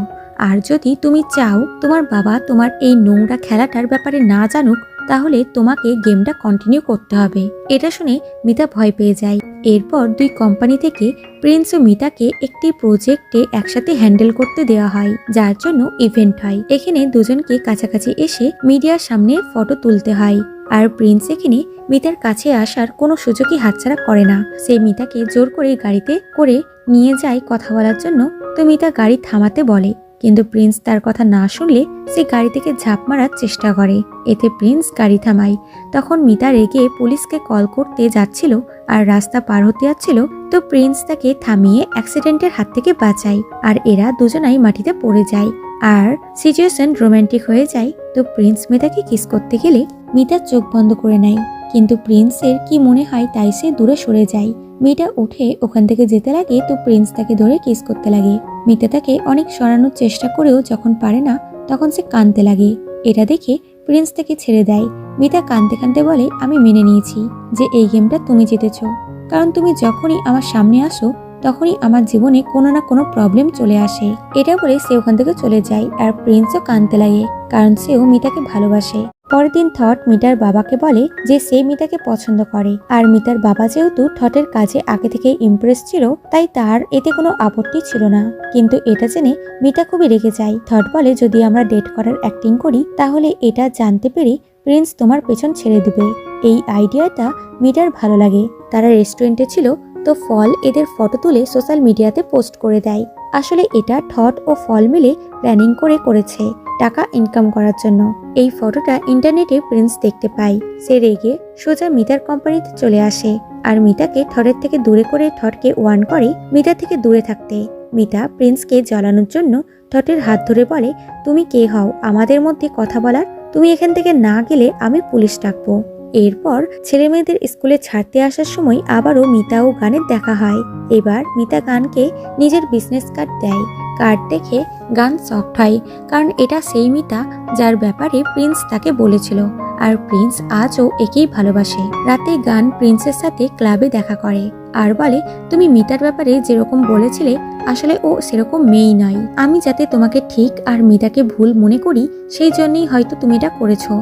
S1: আর যদি তুমি চাও তোমার বাবা তোমার এই নোংরা খেলাটার ব্যাপারে না জানুক, তাহলে তোমাকে গেমটা কন্টিনিউ করতে হবে। এটা শুনে মিতা ভয় পেয়ে যায়। এরপর দুই কোম্পানি থেকে প্রিন্স ও মিতাকে একটি প্রজেক্টে একসাথে হ্যান্ডেল করতে দেওয়া হয়, যার জন্য ইভেন্ট হয়। এখানে দুজনকে কাছাকাছি এসে মিডিয়ার সামনে ফটো তুলতে হয়। আর প্রিন্স এখানে মিতার কাছে আসার কোনো সুযোগই হাতছাড়া করে না। সে মিতাকে জোর করে গাড়িতে করে নিয়ে যায় কথা বলার জন্য। তো মিতা গাড়ি থামাতে বলে, কিন্তু প্রিন্স তার কথা না শুনলে সে গাড়ি থেকে ঝাঁপ মারার চেষ্টা করে। এতে প্রিন্স গাড়ি থামায়। তখন মিতা রেগে পুলিশকে কল করতে যাচ্ছিল আর রাস্তা পার হতে যাচ্ছিল, তো প্রিন্স তাকে থামিয়ে অ্যাক্সিডেন্টের হাত থেকে বাঁচায় আর এরা দুজনাই মাটিতে পড়ে যায় আর সিচুয়েশন রোমান্টিক হয়ে যায়। তো প্রিন্স মিতাকে কিস করতে গেলে মিতা চোখ বন্ধ করে নেয়, কিন্তু প্রিন্সের কি মনে হয় তাই সে দূরে সরে যায়। মিতা উঠে ওখান থেকে যেতে লাগে, তো প্রিন্স তাকে ধরে কিস করতে লাগে। মিতা তাকে অনেক সরানোর চেষ্টা করেও যখন পারে না, তখন সে কাঁদতে লাগে। এটা দেখে প্রিন্স তাকে ছেড়ে দেয়। মিতা কাঁদতে কাঁদতে বলে, আমি মেনে নিয়েছি যে এই গেমটা তুমি জিতেছ, কারণ তুমি যখনই আমার সামনে আসো তখনই আমার জীবনে কোনো না কোনো প্রবলেম চলে আসে। এটা বলে সে ওখান থেকে চলে যায় আর প্রিন্সও কাঁদতে লাগে, কারণ সেও মিতাকে ভালোবাসে। পরের দিন থট মিতার বাবাকে বলে যে সে মিতাকে পছন্দ করে, আর মিতার বাবা যেহেতু থটের কাজে আগে থেকে ইমপ্রেস ছিল, তাই তার এতে কোনো আপত্তি ছিল না। কিন্তু এটা জেনে মিতা খুবই রেগে যায়। থট বলে, যদি আমরা ডেট করার অ্যাক্টিং করি তাহলে এটা জানতে পেরে প্রিন্স তোমার পেছন ছেড়ে দিবে। এই আইডিয়াটা মিতার ভালো লাগে। তারা রেস্টুরেন্টে ছিল, তো ফল এদের ফটো তুলে সোশ্যাল মিডিয়াতে পোস্ট করে দেয়। আসলে এটা থট ও ফল মিলে প্ল্যানিং করেছে টাকা ইনকাম করার জন্য। এই ফটোটা ইন্টারনেটে প্রিন্স দেখতে পায়। সে রেগে সোজা মিতার কোম্পানিতে চলে আসে আর মিতাকে থটের থেকে দূরে করে থটকে ওয়ার্ন করে মিতা থেকে দূরে থাকতে। মিতা প্রিন্সকে জ্বালানোর জন্য থটের হাত ধরে বলে, তুমি কে হও আমাদের মধ্যে কথা বলার? তুমি এখান থেকে না গেলে আমি পুলিশ ডাকবো। এরপর ছেলে মেয়েদের স্কুলে ছাড়তে আসার সময় আবারও মিতা ও গানের দেখা হয়। এবার মিতা গানকে নিজের বিজনেস কার্ড দেয়। কার্ড দেখে গান শকড হয়, কারণ এটা সেই মিতা যার ব্যাপারে প্রিন্স তাকে বলেছিল, আর প্রিন্স আজও একেই ভালোবাসে। রাতে গান প্রিন্সের সাথে ক্লাবে দেখা করে আর বলে, তুমি মিতার ব্যাপারে যেরকম বলেছিলে আসলে ও সেরকম মেয়েই নয়। আমি যাতে তোমাকে ঠিক আর মিতাকে ভুল মনে করি সেই জন্যই হয়তো তুমি এটা করেছো।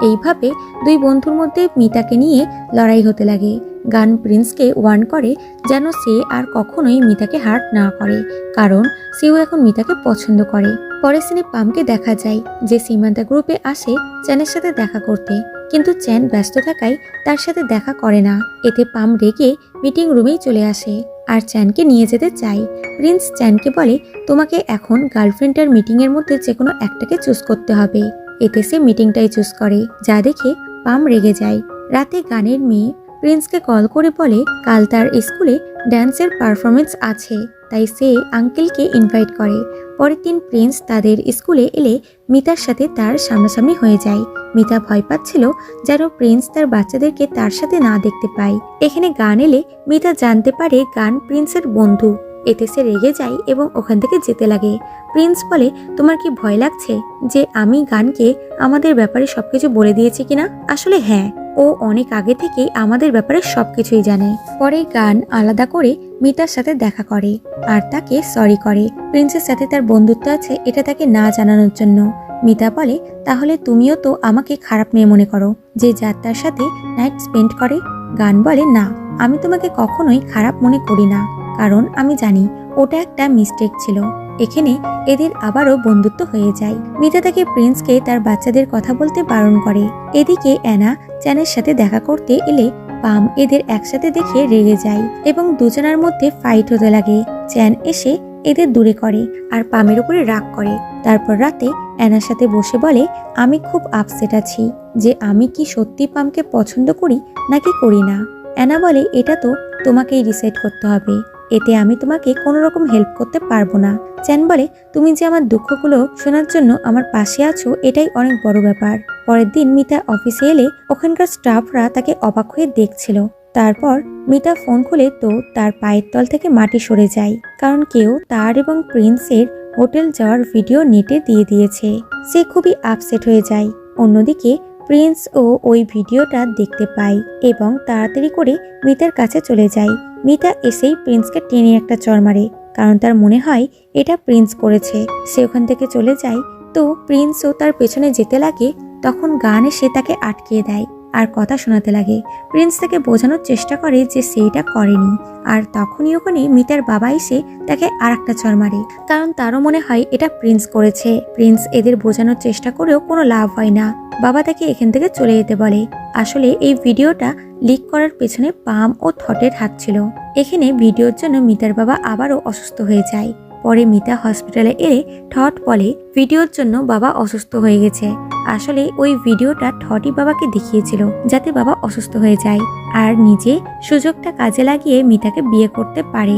S1: এইভাবে দুই বন্ধুর মধ্যে মিতাকে নিয়ে লড়াই হতে লাগে। গান প্রিন্সকে ওয়ার্ন করে যেন সে আর কখনোই মিতাকে হার্ট না করে, কারণ সেও এখন মিতাকে পছন্দ করে। পরের সিনে পামকে দেখা যায় যে সীমান্তা গ্রুপে আসে চ্যানের সাথে দেখা করতে, কিন্তু চ্যান ব্যস্ত থাকায় তার সাথে দেখা করে না। এতে পাম রেগে মিটিং রুমেই চলে আসে আর চ্যানকে নিয়ে যেতে চায়। প্রিন্স চ্যানকে বলে, তোমাকে এখন গার্লফ্রেন্ড আর মিটিং এর মধ্যে যে কোনো একটাকে চুজ করতে হবে। এতে সে মিটিংটাই চুজ করে, যা দেখে পাম রেগে যায়। রাতে গানের মেয়ে প্রিন্সকে কল করে বলে কাল তার স্কুলে ড্যান্সের পারফরমেন্স আছে, তাই সে আঙ্কেলকে ইনভাইট করে। পরের দিন প্রিন্স তাদের স্কুলে এলে মিতার সাথে তার সামনাসামনি হয়ে যায়। মিতা ভয় পাচ্ছিল যেন প্রিন্স তার বাচ্চাদেরকে তার সাথে না দেখতে পায়। এখানে গান এলে মিতা জানতে পারে গান প্রিন্সের বন্ধু। এতে সে রেগে যায় এবং ওখান থেকে যেতে লাগে। প্রিন্স বলে, তোমার কি ভয় লাগছে যে আমি গানকে আমাদের ব্যাপারে সবকিছু বলে দিয়েছি কিনা? আসলে হ্যাঁ, ও অনেক আগে থেকেই আমাদের ব্যাপারে সবকিছুই জানে। পরে গান আলাদা করে মিতার সাথে দেখা করে আর তাকে সরি করে। প্রিন্সের সাথে তার বন্ধুত্ব আছে এটা তাকে না জানানোর জন্য। মিতা বলে, তাহলে তুমিও তো আমাকে খারাপ মেয়ে মনে করো যে যাত্রার সাথে নাইট স্পেন্ড করে? গান বলে, না, আমি তোমাকে কখনোই খারাপ মনে করি না, কারণ আমি জানি ওটা একটা মিস্টেক ছিল। এখানে এদের আবারও বন্ধুত্ব হয়ে যায়। মিতা তাকে প্রিন্সকে তার বাচ্চাদের কথা বলতে বারণ করে। এদিকে অ্যানা চ্যানের সাথে দেখা করতে এলে পাম এদের একসাথে দেখে রেগে যায় এবং দুজনের মধ্যে ফাইট হতে লাগে। চ্যান এসে এদের দূরে করে আর পামের উপরে রাগ করে। তারপর রাতে অ্যানার সাথে বসে বলে, আমি খুব আপসেট আছি যে আমি কি সত্যি পামকে পছন্দ করি নাকি করি না। অ্যানা বলে, এটা তো তোমাকেই ডিসাইড করতে হবে, এতে আমি তোমাকে কোনো রকম হেল্প করতে পারবো না। চ্যান বলে, তুমি যে আমার দুঃখগুলো শোনার জন্য আমার পাশে আছো এটাই অনেক বড় ব্যাপার। পরের দিন মিতা অফিসে এলে ওখানকার স্টাফরা তাকে অবাক হয়ে দেখছিল। তারপর মিতা ফোন খুলে তো তার পায়ের তল থেকে মাটি সরে যায়, কারণ কেউ তার এবং প্রিন্সের হোটেল যাওয়ার ভিডিও নেটে দিয়ে দিয়েছে। সে খুবই আপসেট হয়ে যায়। অন্যদিকে প্রিন্স ও ওই ভিডিওটা দেখতে পায় এবং তাড়াতাড়ি করে মিতার কাছে চলে যায়। মিতা এসেই প্রিন্সকে টেনে একটা চড় মারে, কারণ তার মনে হয় এটা প্রিন্স করেছে। সে ওখান থেকে চলে যায়। তো প্রিন্সও তার পেছনে যেতে লাগে। তখন গান এসে তাকে আটকিয়ে দেয় আর কথা শোনাতে লাগে। প্রিন্স তাকে বোঝানোর চেষ্টা করে যে সেইটা করেনি। আর তখনই ওখানে মিতার বাবা এসে তাকে আর একটা চড় মারে, কারণ তারও মনে হয় এটা প্রিন্স করেছে। প্রিন্স এদের বোঝানোর চেষ্টা করেও কোনো লাভ হয় না। বাবা তাকে এখান থেকে চলে যেতে বলে। আসলে এই ভিডিওটা লিক করার পেছনে পাম ও থটের হাত ছিল। এখানে ভিডিওর জন্য মিতার বাবা আবারও অসুস্থ হয়ে যায়। পরে মিতা হসপিটালে এলে ঠট বলে ভিডিওর জন্য বাবা অসুস্থ হয়ে গেছে। আসলে ওই ভিডিওটা ঠটই বাবাকে দেখিয়েছিল যাতে বাবা অসুস্থ হয়ে যায় আর নিজে সুযোগটা কাজে লাগিয়ে মিতাকে বিয়ে করতে পারে।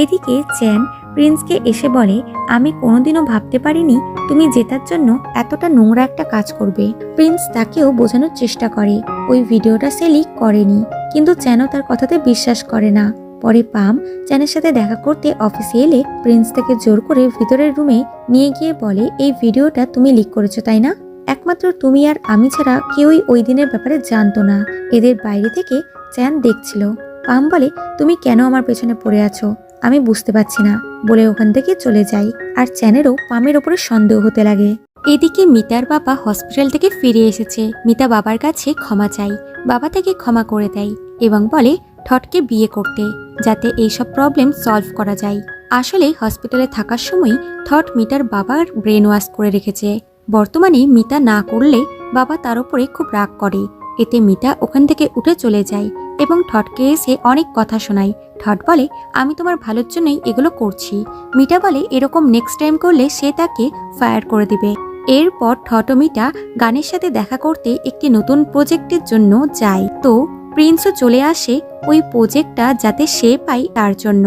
S1: এদিকে চ্যান প্রিন্সকে এসে বলে, আমি কোনোদিনও ভাবতে পারিনি তুমি জেতার জন্য এতটা নোংরা একটা কাজ করবে। প্রিন্স তাকেও বোঝানোর চেষ্টা করে ওই ভিডিওটা সে লিক করেনি, কিন্তু চ্যানও তার কথাতে বিশ্বাস করে না। পরে পাম চ্যানের সাথে দেখা করতে অফিসে এলে প্রিন্স তাকে জোর করে ভিতরের রুমে নিয়ে গিয়ে বলে, এই ভিডিওটা তুমি লিক করেছো তাই না? একমাত্র তুমি আর আমি ছাড়া কেউই ওই দিনের ব্যাপারে জানতো না। এদের বাইরে থেকে চ্যান দেখছিল। পাম বলে, তুমি কেন আমার পেছনে পড়ে আছো আমি বুঝতে পারছি না, বলে ওখান থেকে চলে যায়। আর চ্যানেরও পামের ওপরে সন্দেহ হতে লাগে। এদিকে মিতার বাবা হসপিটাল থেকে ফিরে এসেছে। মিতা বাবার কাছে ক্ষমা চাই। বাবা তাকে ক্ষমা করে দেয় এবং বলে ঠটকে বিয়ে করতে, যাতে এইসব প্রবলেম সলভ করা যায়। আসলে হসপিটালে থাকার সময় ঠট মিতার বাবার ব্রেন ওয়াশ করে রেখেছে। বর্তমানে মিতা না করলে বাবা তার উপরে খুব রাগ করে। এতে মিতা ওখান থেকে উঠে চলে যায় এবং ঠটকে এসে অনেক কথা শোনায়। ঠট বলে, আমি তোমার ভালোর জন্যই এগুলো করছি। মিতা বলে এরকম নেক্সট টাইম করলে সে তাকে ফায়ার করে দিবে। এরপর ঠট ও মিতা গানের সাথে দেখা করতে একটি নতুন প্রজেক্টের জন্য যায়। তো প্রিন্সও চলে আসে ওই প্রজেক্টটা যাতে সে পায় তার জন্য।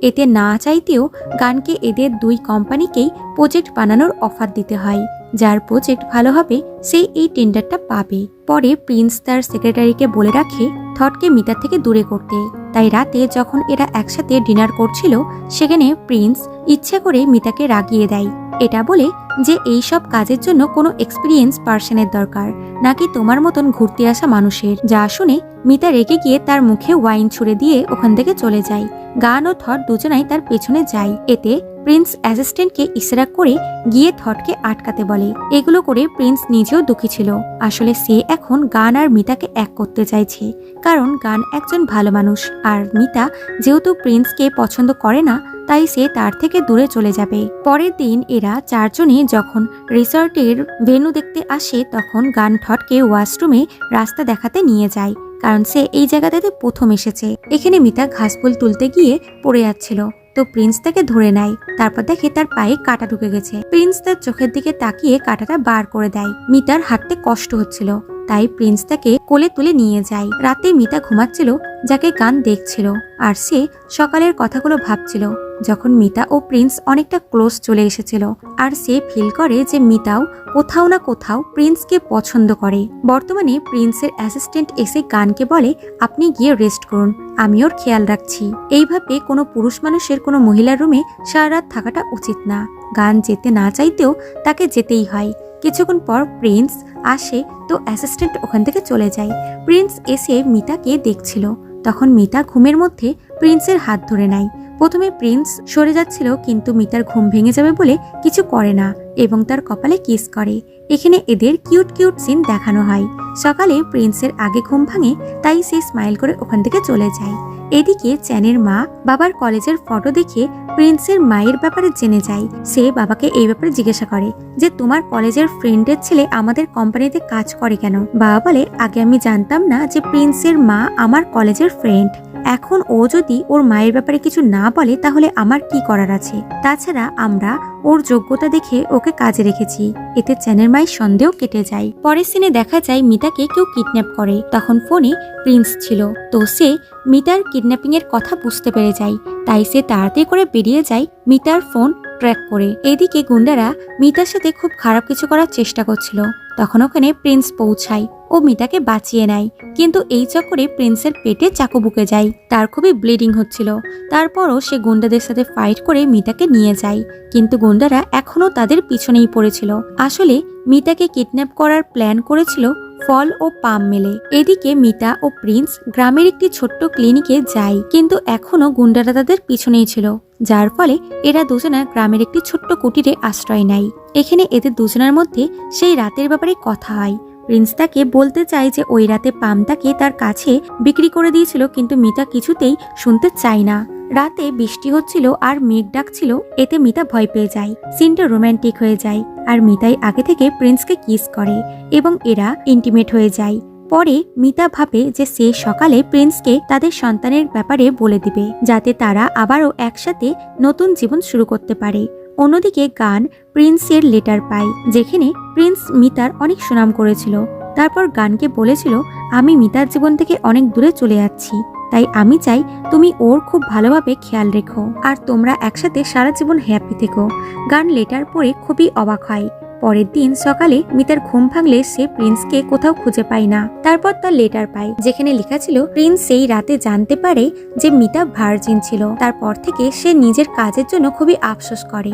S1: এতে না চাইতেও গানকে এদের দুই কোম্পানিকেই প্রজেক্ট বানানোর অফার দিতে হয়। যার প্রজেক্ট ভালো হবে সে এই টেন্ডারটা পাবে। পরে প্রিন্স তার সেক্রেটারিকে বলে রাখে ঠটকে মিতার থেকে দূরে করতে। তাই রাতে যখন এরা একসাথে ডিনার করছিল সেখানে প্রিন্স ইচ্ছে করে মিতাকে রাগিয়ে দেয়, এটা বলে যে এই সব কাজের জন্য কোনো এক্সপিরিয়েন্স পার্সনের দরকার নাকি তোমার মতন ঘুরতে আসা মানুষের। যা শুনে মিতা রেগে গিয়ে তার মুখে ওয়াইন ছুড়ে দিয়ে ওখান থেকে চলে যায়। গান ও থট দুজনাই তার পেছনে যায়। এতে প্রিন্স অ্যাসিস্ট্যান্টকে ইশারা করে গিয়ে থটকে আটকাতে বলে। এগুলো করে প্রিন্স নিজেও দুঃখী ছিল। আসলে সে এখন গান আর মিতাকে এক করতে চাইছে, কারণ গান একজন ভালো মানুষ আর মিতা যেহেতু প্রিন্সকে পছন্দ করে না তাই সে তার থেকে দূরে চলে যাবে। পরের দিন এরা চারজনে যখন রিসর্টের ভেন্যু দেখতে আসে তখন গান ঠটকে ওয়াশরুমে রাস্তা দেখাতে নিয়ে যায়, কারণ সে এই জায়গাটাতে প্রথম এসেছে। এখানে মিতা ঘাসফুল তুলতে গিয়ে পড়ে যাচ্ছিল, তো প্রিন্স তাকে ধরে নেয়। তারপর দেখে তার পায়ে কাঁটা ঢুকে গেছে। প্রিন্স তার চোখের দিকে তাকিয়ে কাঁটাটা বার করে দেয়। মিতার হাঁটতে কষ্ট হচ্ছিল, তাই প্রিন্স তাকে কোলে তুলে নিয়ে যায়। রাতে মিতা ঘুমাচ্ছিল, যাকে গান দেখছিল আর সে সকালের কথাগুলো ভাবছিল যখন মিতা ও প্রিন্স অনেকটা ক্লোজ চলে এসেছিল। আর সে ফিল করে যে মিতাও কোথাও না কোথাও প্রিন্সকে পছন্দ করে। বর্তমানে প্রিন্সের অ্যাসিস্ট্যান্ট এসে গানকে বলে, আপনি গিয়ে রেস্ট করুন, আমি ওর খেয়াল রাখছি। এইভাবে কোনো পুরুষ মানুষের কোনো মহিলার রুমে সারা রাত থাকাটা উচিত না। গান যেতে না চাইতেও তাকে যেতেই হয়। কিছুক্ষণ পর প্রিন্স আসে, তো অ্যাসিস্ট্যান্ট ওখান থেকে চলে যায়। প্রিন্স এসে মিতাকে দেখছিল। তখন মিতা ঘুমের মধ্যে প্রিন্সের হাত ধরে নেয়। প্রথমে প্রিন্স সরে যাচ্ছিল, কিন্তু মিতার ঘুম ভেঙে যাবে বলে কিছু করে না এবং তার কপালে কিস করে। এখানে এদের কিউট কিউট সিন দেখানো হয়। সকালে প্রিন্সের আগে ঘুম ভাঙে, তাই সে স্মাইল করে ওখান থেকে চলে যায়। এদিকে চ্যানের মা বাবার কলেজের ফটো দেখে প্রিন্সের মায়ের ব্যাপারে জেনে যায়। সে বাবাকে এই ব্যাপারে জিজ্ঞাসা করে যে তোমার কলেজের ফ্রেন্ডের ছেলে আমাদের কোম্পানিতে কাজ করে কেন। বাবা বলে, আগে আমি জানতাম না যে প্রিন্সের মা আমার কলেজের ফ্রেন্ড। এখন ও যদি ওর মায়ের ব্যাপারে কিছু না বলে তাহলে আমার কি করার আছে। তাছাড়া আমরা ওর যোগ্যতা দেখে ওকে কাজে রেখেছি। এতে চ্যানের মায়ের সন্দেহ কেটে যায়। পরের সিনে দেখা যায় মিতাকে কেউ কিডন্যাপ করে। তখন ফোনে প্রিন্স ছিল, তো সে মিতার কিডন্যাপিং এর কথা বুঝতে পেরে যায়। তাই সে তাড়াতাড়ি করে বেরিয়ে যায় মিতার ফোন ট্র্যাক করে। এদিকে গুন্ডারা মিতার সাথে খুব খারাপ কিছু করার চেষ্টা করছিল। তখন ওখানে প্রিন্স পৌঁছায় ও মিতাকে বাঁচিয়ে নেয়, কিন্তু এই চক্করে প্রিন্সের পেটে চাকু বুকে যায়। তার খুবই ব্লিডিং হচ্ছিল। তারপরও সে গুন্ডাদের সাথে ফাইট করে মিতাকে নিয়ে যায়, কিন্তু গুন্ডারা এখনো তাদের পিছনেই পড়েছিল। আসলে মিতাকে কিডন্যাপ করার প্ল্যান করেছিল ফল ও পাম মেলে। এদিকে মিতা ও প্রিন্স গ্রামের একটি ছোট্ট ক্লিনিকে যায়, কিন্তু এখনো গুন্ডারা তাদের পিছনেই ছিল, যার ফলে এরা দুজনা গ্রামের একটি ছোট্ট কুটিরে আশ্রয় নেয়। এখানে এদের দুজনের মধ্যে সেই রাতের ব্যাপারে কথা হয়। প্রিন্স তাকে বলতে চায় যে ওই রাতে পামটাকে তার কাছে বিক্রি করে দিয়েছিল, কিন্তু মিতা কিছুতেই শুনতে চায় না। রাতে বৃষ্টি হচ্ছিল আর মেঘ ডাকছিল, এতে মিতা ভয় পেয়ে যায়। সিনটা রোমান্টিক হয়ে যায় আর মিতাই আগে থেকে প্রিন্সকে কিস করে এবং এরা ইন্টিমেট হয়ে যায়। পরে মিতা ভাবে যে সে সকালে প্রিন্সকে তাদের সন্তানের ব্যাপারে বলে দিবে, যাতে তারা আবারও একসাথে নতুন জীবন শুরু করতে পারে। অন্যদিকে গান প্রিন্সের লেটার পায়, যেখানে প্রিন্স মিতার অনেক সুনাম করেছিল। তারপর গানকে বলেছিল, আমি মিতার জীবন থেকে অনেক দূরে চলে যাচ্ছি, তাই আমি চাই তুমি ওর খুব ভালোভাবে খেয়াল রেখো আর তোমরা একসাথে সারা জীবন হ্যাপি থেকো। গান লেটার পড়ে খুবই অবাক হয়। পরের দিন সকালে মিতার ঘুম ভাঙলে সে প্রিন্সকে কোথাও খুঁজে পায় না। তারপর তার লেটার পায়, যেখানে লেখা ছিল প্রিন্স সেই রাতে জানতে পারে যে মিতা ভার্জিন ছিল। তারপর থেকে সে নিজের কাজের জন্য খুবই আফসোস করে।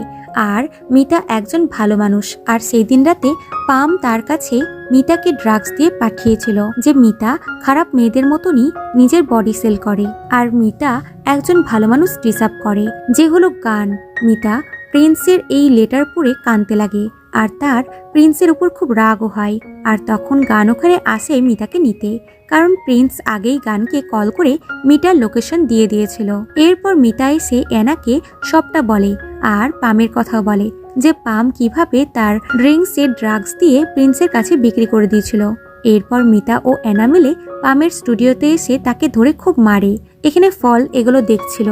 S1: আর মিতা একজন ভালো মানুষ, আর সেই দিন রাতে পাম তার কাছে মিতাকে ড্রাগস দিয়ে পাঠিয়েছিল যে মিতা খারাপ মেয়েদের মতনই নিজের বডি সেল করে, আর মিতা একজন ভালো মানুষ ডিসার্ভ করে, যে হলো গান। মিতা প্রিন্সের এই লেটার পড়ে কাঁদতে লাগে আর তার প্রিন্সের উপর খুব রাগও হয়। আর তখন গান ওখানে আসে মিতাকে নিতে, কারণ প্রিন্স আগেই গানকে কল করে মিতার লোকেশন দিয়ে দিয়েছিল। এরপর মিতা এসে অ্যানাকে সবটা বলে আর পামের কথাও বলে যে পাম কিভাবে তার ড্রিঙ্কসে ড্রাগস দিয়ে প্রিন্সের কাছে বিক্রি করে দিয়েছিল। এরপর মিতা ও অ্যানা মিলে পামের স্টুডিওতে এসে তাকে ধরে খুব মারে। এখানে ফল এগুলো দেখছিল।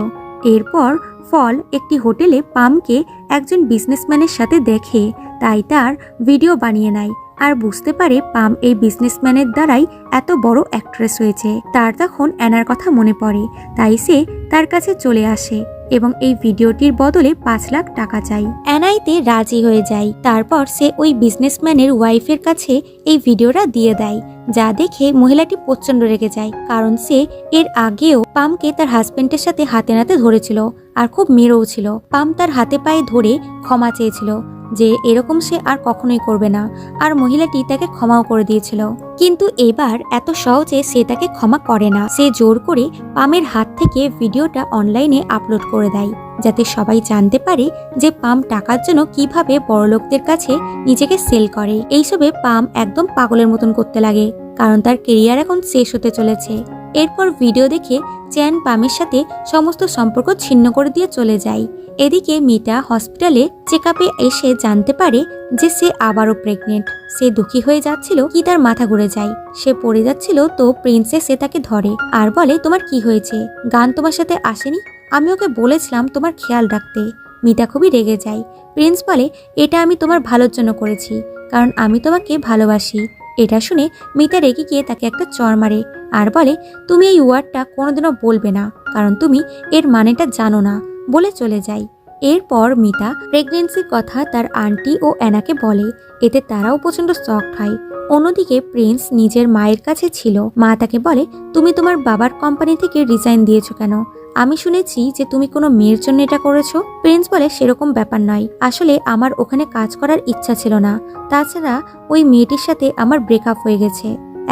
S1: এরপর ফল একটি হোটেলে পামকে একজন বিজনেসম্যানের সাথে দেখে, তাই তার ভিডিও বানিয়ে নেয় আর বুঝতে পারে পাম এই বিজনেসম্যানের দ্বারাই এত বড় অ্যাক্ট্রেস হয়েছে। তার তখন অ্যানার কথা মনে পড়ে, তাই সে তার কাছে চলে আসে এবং এই ভিডিওটির বদলে 5 লাখ টাকা চাই। অ্যানাইতে রাজি হয়ে যায়। তারপর সে ওই বিজনেসম্যানের ওয়াইফের কাছে এই ভিডিওটা দিয়ে দেয়, যা দেখে মহিলাটি প্রচন্ড রেগে যায়, কারণ সে এর আগেও পামকে তার হাজবেন্ডের সাথে হাতে নাতে ধরেছিল আর খুব মেরেও ছিল। পাম তার হাতে পায়ে ধরে ক্ষমা চেয়েছিল যে এরকম সে আর কখনোই করবে না, আর মহিলাটি তাকে ক্ষমাও করে দিয়েছিল। কিন্তু এবার এত সহজে সে তাকে ক্ষমা করে না। সে জোর করে পামের হাত থেকে ভিডিওটা অনলাইনে আপলোড করে দেয়, যাতে সবাই জানতে পারে যে পাম টাকার জন্য কিভাবে বড়লোকদের কাছে নিজেকে সেল করে। এইসবে পাম একদম পাগলের মতন করতে লাগে, কারণ তার কেরিয়ার এখন শেষ হতে চলেছে। এরপর ভিডিও দেখে চ্যান পামের সাথে সমস্ত সম্পর্ক ছিন্ন করে দিয়ে চলে যায়। এদিকে মিতা হসপিটালে চেকআপে এসে জানতে পারে যে সে আবারও প্রেগনেন্ট। সে দুঃখী হয়ে যাচ্ছিল কি তার মাথা ঘুরে যায়। সে পড়ে যাচ্ছিল, তো প্রিন্সেস সে তাকে ধরে আর বলে, তোমার কি হয়েছে? গান তোমার সাথে আসেনি? আমি ওকে বলেছিলাম তোমার খেয়াল রাখতে। মিতা খুবই রেগে যায়। প্রিন্স বলে, এটা আমি তোমার ভালোর জন্য করেছি, কারণ আমি তোমাকে ভালোবাসি। এটা শুনে মিতা রেগে গিয়ে তাকে একটা চড় মারে আর বলে, তুমি এই ওয়ার্ডটা কোনোদিনও বলবে না, কারণ তুমি এর মানেটা জানো না, বলে চলে যায়। এরপর মিতা প্রেগনেন্সির কথা তার আন্টি ও অ্যানাকে বলে, এতে তারাও প্রচন্ড শকড হয়। অন্যদিকে প্রিন্স নিজের মায়ের কাছে ছিল। মা তাকে বলে, তুমি তোমার বাবার কোম্পানি থেকে রিজাইন দিয়েছো কেন? আমি শুনেছি যে তুমি কোনো মেয়ের জন্য এটা করেছো। প্রিন্স বলে, সেরকম ব্যাপার নয়, আসলে আমার ওখানে কাজ করার ইচ্ছা ছিল না। তাছাড়া ওই মেয়েটির সাথে আমার ব্রেকআপ হয়ে গেছে।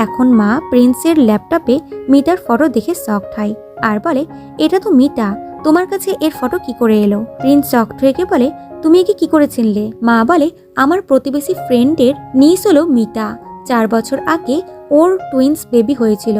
S1: এখন মা প্রিন্সের ল্যাপটপে মিতার ফটো দেখে শকড হয় আর বলে, এটা তো মিতা, তোমার কাছে এর ফটো কি করে এলো? প্রিন্স শকড হয়ে বলে, তুমি একে কি করে চিনলে? মা বলে, আমার প্রতিবেশী ফ্রেন্ডের নিস হলো মিতা। 4 বছর আগে ওর টুইন্স বেবি হয়েছিল।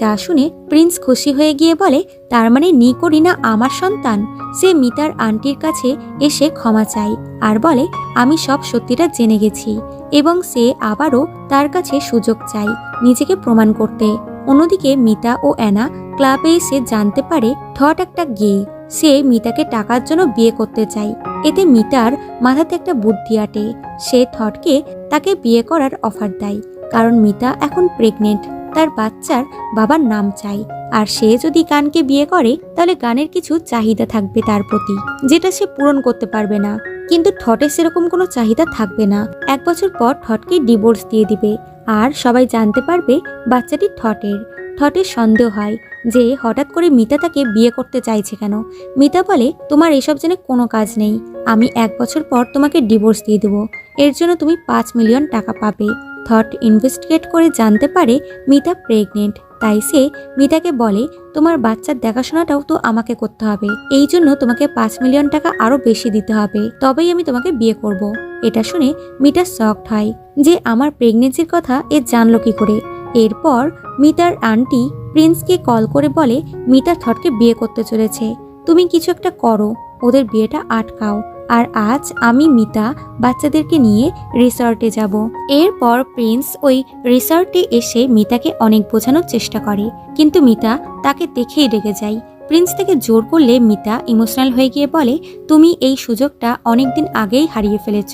S1: যা শুনে প্রিন্স খুশি হয়ে গিয়ে বলে, তার মানে নিকোরিনা আমার সন্তান। সে মিতার আন্টির কাছে এসে ক্ষমা চায় আর বলে, আমি সব সত্যিটা জেনে গেছি, এবং সে আবারও তার কাছে সুযোগ চায় নিজেকে প্রমাণ করতে। অন্যদিকে মিতা ও অ্যানা ক্লাবে এসে জানতে পারে থট একটা গে। সে মিতাকে টাকার জন্য বিয়ে করতে চায়। এতে মিতার মাথাতে একটা বুদ্ধি আটে। সে থটকে তাকে বিয়ে করার অফার দেয়, কারণ মিতা এখন প্রেগনেন্ট, তার বাচ্চার বাবার নাম চাই। আর সে যদি গানকে বিয়ে করে তাহলে গানের কিছু চাহিদা থাকবে তার প্রতি, যেটা সে পূরণ করতে পারবে না। কিন্তু থটের সেরকম কোনো চাহিদা থাকবে না। 1 বছর পর থটকে ডিভোর্স দিয়ে দিবে আর সবাই জানতে পারবে বাচ্চাটি থটের। থটের সন্দেহ হয় যে হঠাৎ করে মিতা তাকে বিয়ে করতে চাইছে কেন। মিতা বলে, তোমার এসব জেনে কোনো কাজ নেই, আমি 1 বছর পর তোমাকে ডিভোর্স দিয়ে দেবো, এর জন্য তুমি 5 মিলিয়ন টাকা পাবে। থট ইনভেস্টিগেট করে জানতে পারে মিতা প্রেগনেন্ট, তাই সে মিতাকে বলে, তোমার বাচ্চার দেখাশোনাটাও তো আমাকে করতে হবে, এই জন্য তোমাকে 5 মিলিয়ন টাকা আরো বেশি দিতে হবে, তবেই আমি তোমাকে বিয়ে করব। এটা শুনে মিতা শকড হয় যে আমার প্রেগনেন্সির কথা এ জানলো কি করে। এরপর মিতার আন্টি প্রিন্সকে কল করে বলে, মিতা থটকে বিয়ে করতে চলেছে, তুমি কিছু একটা করো, ওদের বিয়েটা আটকাও। আর আজ আমি মিতা বাচ্চাদেরকে নিয়ে রিসর্টে যাব। এরপর প্রিন্স ওই রিসর্টে এসে মিতাকে অনেক বোঝানোর চেষ্টা করে, কিন্তু মিতা তাকে দেখেই রেগে যায়। প্রিন্স তাকে জোর করলে মিতা ইমোশনাল হয়ে গিয়ে বলে, তুমি এই সুযোগটা অনেকদিন আগেই হারিয়ে ফেলেছ।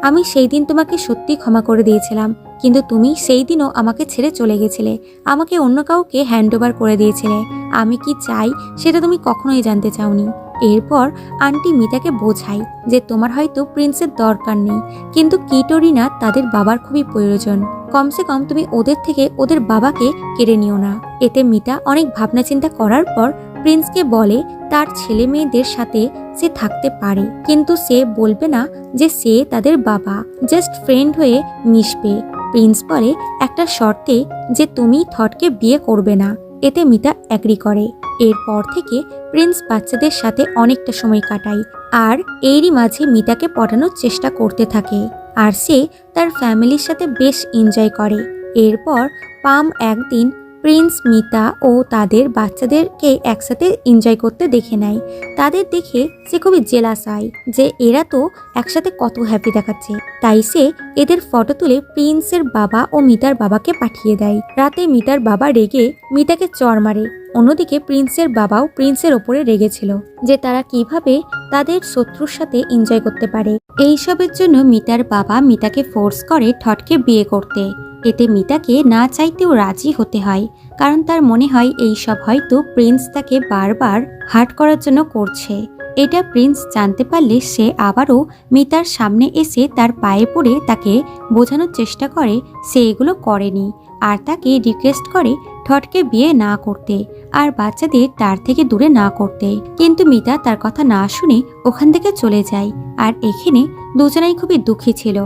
S1: আমি সেই দিন তোমাকে সত্যি ক্ষমা করে দিয়েছিলাম, কিন্তু তুমি সেই দিনও আমাকে ছেড়ে চলে গেছিলে, আমাকে অন্য কাউকে হ্যান্ডওভার করে দিয়েছিলে। আমি কি চাই সেটা তুমি কখনোই জানতে চাওনি। এরপর আন্টি মিতাকে বোঝায় যে তোমার হয়তো প্রিন্সের দরকার নেই, কিন্তু কিটোরিনা তাদের বাবার খুবই প্রয়োজন। কমসে কম তুমি ওদের থেকে ওদের বাবাকে কেড়ে নিও না। এতে মিতা অনেক ভাবনা চিন্তা করার পর প্রিন্সকে বলে তার ছেলে মেয়েদের সাথে সে থাকতে পারে, কিন্তু সে বলবে না যে সে তাদের বাবা, জাস্ট ফ্রেন্ড হয়ে মিশবে। প্রিন্স বলে একটা শর্তে, যে তুমি থটকে বিয়ে করবে না। এতে মিতা এগ্রি করে। এরপর থেকে প্রিন্স বাচ্চাদের সাথে অনেকটা সময় কাটায় আর এরই মাঝে মিতাকে পটানোর চেষ্টা করতে থাকে, আর সে তার ফ্যামিলির সাথে বেশ এনজয় করে। এরপর পাম একদিন প্রিন্স, মিতা ও তাদের বাচ্চাদেরকে একসাথে এনজয় করতে দেখে নেয়। তাদের দেখে সে খুবই জেলাস হয় যে এরা তো একসাথে কত হ্যাপি দেখাচ্ছে। তাই সে এদের ফটো তুলে প্রিন্সের বাবা ও মিতার বাবাকে পাঠিয়ে দেয়। রাতে মিতার বাবা রেগে মিতাকে চড় মারে। অন্যদিকে প্রিন্সের বাবাও প্রিন্সের ওপরে রেগেছিল যে তারা কিভাবে তাদের শত্রুর সাথে এনজয় করতে পারে। এইসবের জন্য মিতার বাবা মিতাকে ফোর্স করে থটকে বিয়ে করতে। এতে মিতাকে না চাইতেও রাজি হতে হয়, কারণ তার মনে হয় এইসব হয়তো প্রিন্স তাকে বারবার হার্ট করার জন্য করছে। এটা প্রিন্স জানতে পারলে সে আবারও মিতার সামনে এসে তার পায়ে পড়ে তাকে বোঝানোর চেষ্টা করে সে এগুলো করেনি, আর তাকে রিকোয়েস্ট করে থটকে বিয়ে না করতে আর বাচ্চাদের তার থেকে দূরে না করতে। কিন্তু মিতা তার কথা না শুনে ওখান থেকে চলে যায়, আর এখানে দুজনাই খুবই দুঃখী ছিল।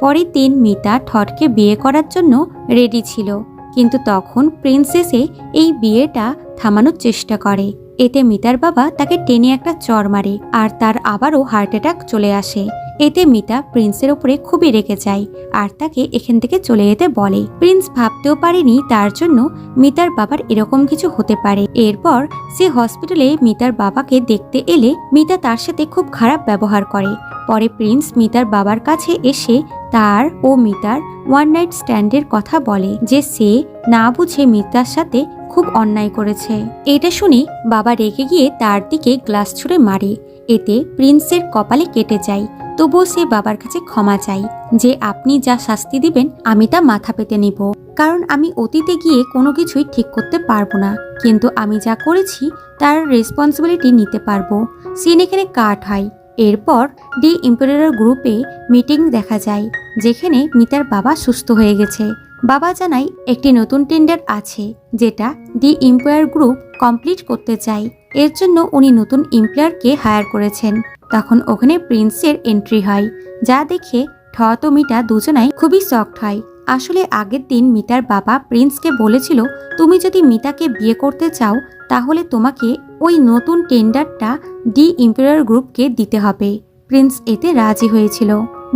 S1: পরের দিন মিতা থটকে বিয়ে করার জন্য রেডি ছিল, কিন্তু তখন প্রিন্সেসে এই বিয়েটা থামানোর চেষ্টা করে। এতে মিতার বাবা তাকে টেনে একটা চড় মারে আর তার আবারও হার্ট অ্যাটাক চলে আসে। এতে মিতা প্রিন্সের উপরে খুবই রেগে যায় আর তাকে এখান থেকে চলে যেতে বলে। প্রিন্স ভাবতেও পারেনি তার জন্য মিতার বাবার এরকম কিছু হতে পারে। এরপর সে হসপিটালে মিতার বাবাকে দেখতে এলে মিতা তার সাথে খুব খারাপ ব্যবহার করে। পরে প্রিন্স মিতার বাবার কাছে এসে তার ও মিতার ওয়ান নাইট স্ট্যান্ডের কথা বলে, যে সে না বুঝে মিতার সাথে খুব অন্যায় করেছে। এটা শুনে বাবা রেগে গিয়ে তার দিকে গ্লাস ছুঁড়ে মারে। এতে প্রিন্সের কপালে কেটে যায়। তবুও সে বাবার কাছে ক্ষমা চায় যে আপনি যা শাস্তি দিবেন আমি তা মাথা পেতে নিব, কারণ আমি অতীতে গিয়ে কোনো কিছুই ঠিক করতে পারবো না, কিন্তু আমি যা করেছি তার রেসপন্সিবিলিটি নিতে পারবো। সিন এখানে কাট হয়। এরপর ডি এম্পায়ার গ্রুপে মিটিং দেখা যায়, যেখানে মিতার বাবা সুস্থ হয়ে গেছে। বাবা জানায় একটি নতুন টেন্ডার আছে যেটা ডি এম্পায়ার গ্রুপ কমপ্লিট করতে চায়। এর জন্য উনি নতুন এমপ্লয়ারকে হায়ার করেছেন। তখন ওখানে প্রিন্সের এন্ট্রি হয়, যা দেখে থট ও মিতা দুজনাই খুবই শকড হয় আসলে আগের দিন মিতার বাবা প্রিন্সকে বলেছিল তুমি যদি মিতাকে বিয়ে করতে চাও তাহলে তোমাকে ওই নতুন টেন্ডারটা ডি ইম্পেরিয়র গ্রুপকে দিতে হবে। প্রিন্স এতে রাজি হয়েছিল।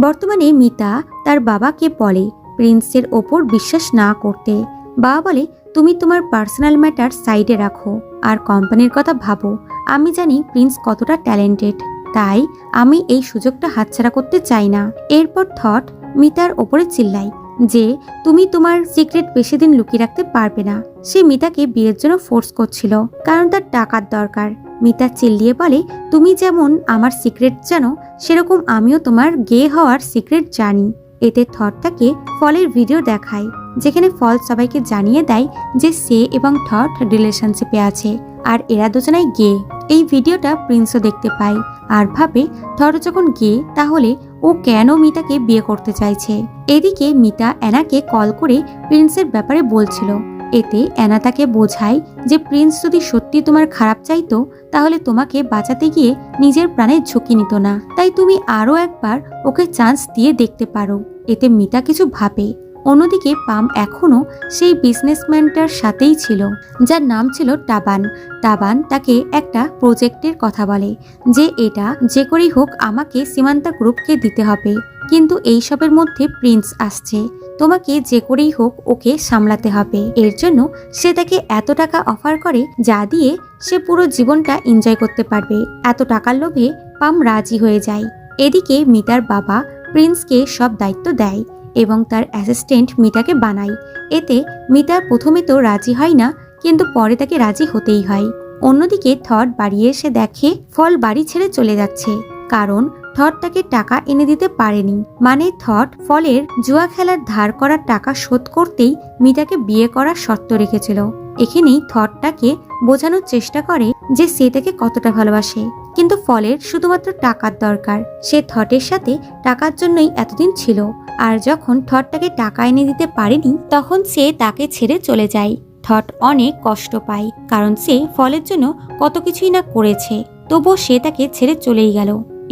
S1: বর্তমানে মিতা তার বাবাকে বলে প্রিন্সের ওপর বিশ্বাস না করতে। বাবা বলে তুমি তোমার পার্সোনাল ম্যাটার সাইডে রাখো আর কোম্পানির কথা ভাবো। আমি জানি প্রিন্স কতটা ট্যালেন্টেড, তাই আমি এই সুযোগটা হাতছাড়া করতে চাই না। এরপর থট মিতার ওপরে চিল্লায় যে তুমি তোমার সিক্রেট বেশি দিন লুকিয়ে রাখতে পারবে না। সে মিতাকে বিয়ের জন্য ফোর্স করছিল কারণ তার টাকার দরকার। মিতা চিল্লিয়ে বলে তুমি যেমন আমার সিক্রেট জানো সেরকম আমিও তোমার গে হওয়ার সিক্রেট জানি। এতে থট তাকে ফলের ভিডিও দেখায় যেখানে ফল সবাইকে জানিয়ে দেয় যে সে এবং থট রিলেশনশিপে আছে আর এরা দুজনাই গে। এই ভিডিওটা প্রিন্সও দেখতে পায় আর ভাবে থট যখন গে তাহলে ও কেন মিতাকে বিয়ে করতে চাইছে। এদিকে মিতা অ্যানাকে কল করে প্রিন্সের ব্যাপারে বলছিল। এতে অ্যানা তাকে বোঝায় যে প্রিন্স যদি সত্যি তোমার খারাপ চাইতো তাহলে তোমাকে বাঁচাতে গিয়ে নিজের প্রাণের ঝুঁকি নিত না, তাই তুমি আরও একবার ওকে চান্স দিয়ে দেখতে পারো। এতে মিতা কিছু ভাবে। অন্যদিকে পাম এখনো সেই বিজনেসম্যানটার সাথেই ছিল যার নাম ছিল টাবান। টাবান তাকে একটা প্রজেক্টের কথা বলে যে এটা যে করেই হোক আমাকে সীমান্তা গ্রুপকে দিতে হবে, কিন্তু এইসবের মধ্যে প্রিন্স আসছে, তোমাকে যে করেই হোক ওকে সামলাতে হবে। এর জন্য সে তাকে এত টাকা অফার করে যা দিয়ে সে পুরো জীবনটা এনজয় করতে পারবে। এত টাকার লোভে পাম রাজি হয়ে যায়। এদিকে মিতার বাবা প্রিন্সকে সব দায়িত্ব দেয় এবং তার অ্যাসিস্ট্যান্ট মিতাকে বানায়। এতে মিতা প্রথমে তো রাজি হয় না, কিন্তু পরে তাকে রাজি হতেই হয়। অন্যদিকে থট বাড়ি এসে দেখে ফল বাড়ি ছেড়ে চলে যাচ্ছে, কারণ থট তাকে টাকা এনে দিতে পারেনি। মানে থট ফলের জুয়া খেলার ধার করার টাকা শোধ করতেই মিতাকে বিয়ে করার শর্ত রেখেছিল। এখানেই থট তাকে বোঝানোর চেষ্টা করে যে সে তাকে কতটা ভালোবাসে, কিন্তু ফলের শুধুমাত্র টাকার দরকার। সে থটের সাথে টাকার জন্যই এতদিন ছিল, আর যখন থট তাকে টাকা এনে দিতে পারেনি তখন সে তাকে ছেড়ে চলে যায়। থট অনেক কষ্ট পায় কারণ সে ফলের জন্য কত কিছুই না করেছে, তবুও সে তাকে ছেড়ে চলেই গেল।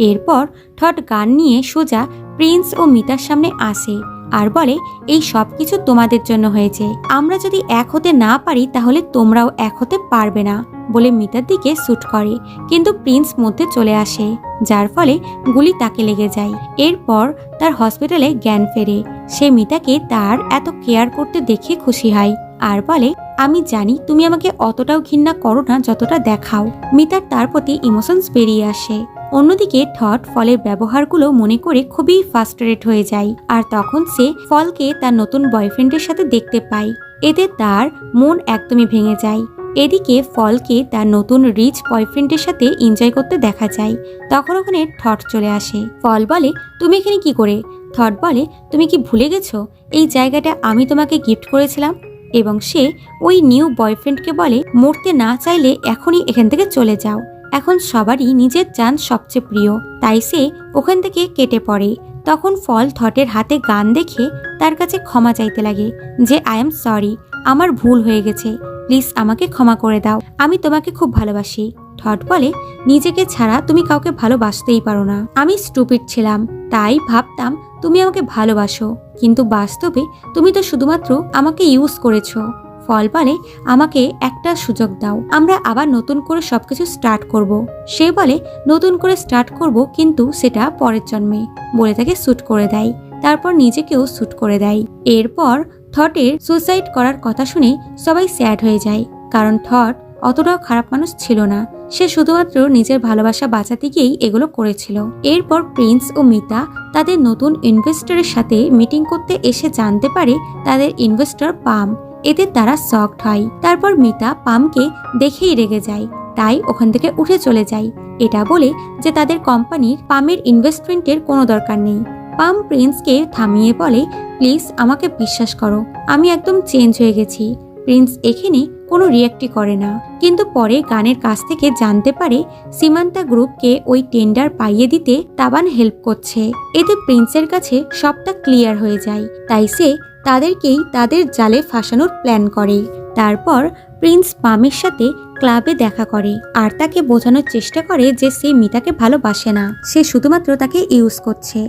S1: এরপর থট গান নিয়ে সোজা প্রিন্স ও মিতার সামনে আসে আর বলে এই সব কিছু তোমাদের জন্য হয়েছে, আমরা যদি এক হতে না পারি তাহলে তোমরাও এক হতে পারবে না বলে মিতার দিকে শুট করে, কিন্তু প্রিন্স মধ্যে চলে আসে যার ফলে গুলি তাকে লেগে যায়। এরপর তার হসপিটালে জ্ঞান ফেরে। সে মিতাকে তার এত কেয়ার করতে দেখে খুশি হয় আর বলে আমি জানি তুমি আমাকে অতটাও ঘৃণা করো না যতটা দেখাও। মিতার তার প্রতি ইমোশনস বেরিয়ে আসে। অন্যদিকে থট ফলের ব্যবহারগুলো মনে করে খুবই ফ্রাস্ট্রেট হয়ে যায়, আর তখন সে ফলকে তার নতুন বয়ফ্রেন্ডের সাথে দেখতে পায়। এতে তার মন একদমই ভেঙে যায়। এদিকে ফলকে তার নতুন রিচ বয়ফ্রেন্ডের সাথে এনজয় করতে দেখা যায়। তখন ওখানে থট চলে আসে। ফল বলে তুমি এখানে কি করে? থট বলে তুমি কি ভুলে গেছো এই জায়গাটা আমি তোমাকে গিফট করেছিলাম? এবং সে ওই নিউ বয়ফ্রেন্ডকে বলে মরতে না চাইলে এখনই এখান থেকে চলে যাও, এখন সবারই নিজের জান সবচেয়ে প্রিয়। তাই সে ওখান থেকে কেটে পড়ে। তখন ফল থটের হাতে গান দেখে তার কাছে ক্ষমা চাইতে লাগে যে আই এম সরি, আমার ভুল হয়ে গেছে, প্লিজ আমাকে ক্ষমা করে দাও, আমি তোমাকে খুব ভালোবাসি। থট বলে নিজেকে ছাড়া তুমি কাউকে ভালোবাসতেই পারো না, আমি স্টুপিড ছিলাম, তাই ভাবতাম তুমি আমাকে ভালোবাসো, কিন্তু বাস্তবে তুমি তো শুধুমাত্র আমাকে ইউজ করেছো। ফল বলে আমাকে একটা সুযোগ দাও, আমরা আবার নতুন করে সবকিছু স্টার্ট করব। সে বলে নতুন করে স্টার্ট করব, কিন্তু সেটা পরের জন্মে বলে তাকে শুট করে দেয়। তারপর নিজেকেও শুট করে দেয়। এরপর থটের সুসাইড করার কথা শুনে সবাই স্যাড হয়ে যায়, কারণ থট অতটাও খারাপ মানুষ ছিল না, সে শুধুমাত্র নিজের ভালোবাসা বাঁচাতে গিয়েই এগুলো করেছিল। এরপর প্রিন্স ও মিতা তাদের নতুন ইনভেস্টরের সাথে মিটিং করতে এসে জানতে পারে তাদের ইনভেস্টর পাম। এতে তারা শকড হয়। তারপর মিতা পামকে দেখেই রেগে যায়, তাই ওখান থেকে উঠে চলে যায়, এটা বলে যে তাদের কোম্পানির পামের ইনভেস্টমেন্টের কোনো দরকার নেই। পাম প্রিন্সকে থামিয়ে বলে প্লিজ আমাকে বিশ্বাস করো, আমি একদম চেঞ্জ হয়ে গেছি। প্রিন্স এখানে কোনো রিয়াক্টই করে না, কিন্তু পরে গানের কাছ থেকে জানতে পারে সীমান্তা গ্রুপকে ওই টেন্ডার পাইয়ে দিতে তাবান হেল্প করছে। এতে প্রিন্সের কাছে সবটা ক্লিয়ার হয়ে যায়, তাই সে তাদেরকেই তাদের জালে ফাঁসানোর প্ল্যান করে। তারপর প্রিন্স পামের সাথে ক্লাবে দেখা করে আর তাকে বোঝানোর চেষ্টা করে যে সে মিতাকে ভালোবাসে না, সে শুধুমাত্র তাকে ইউজ করছে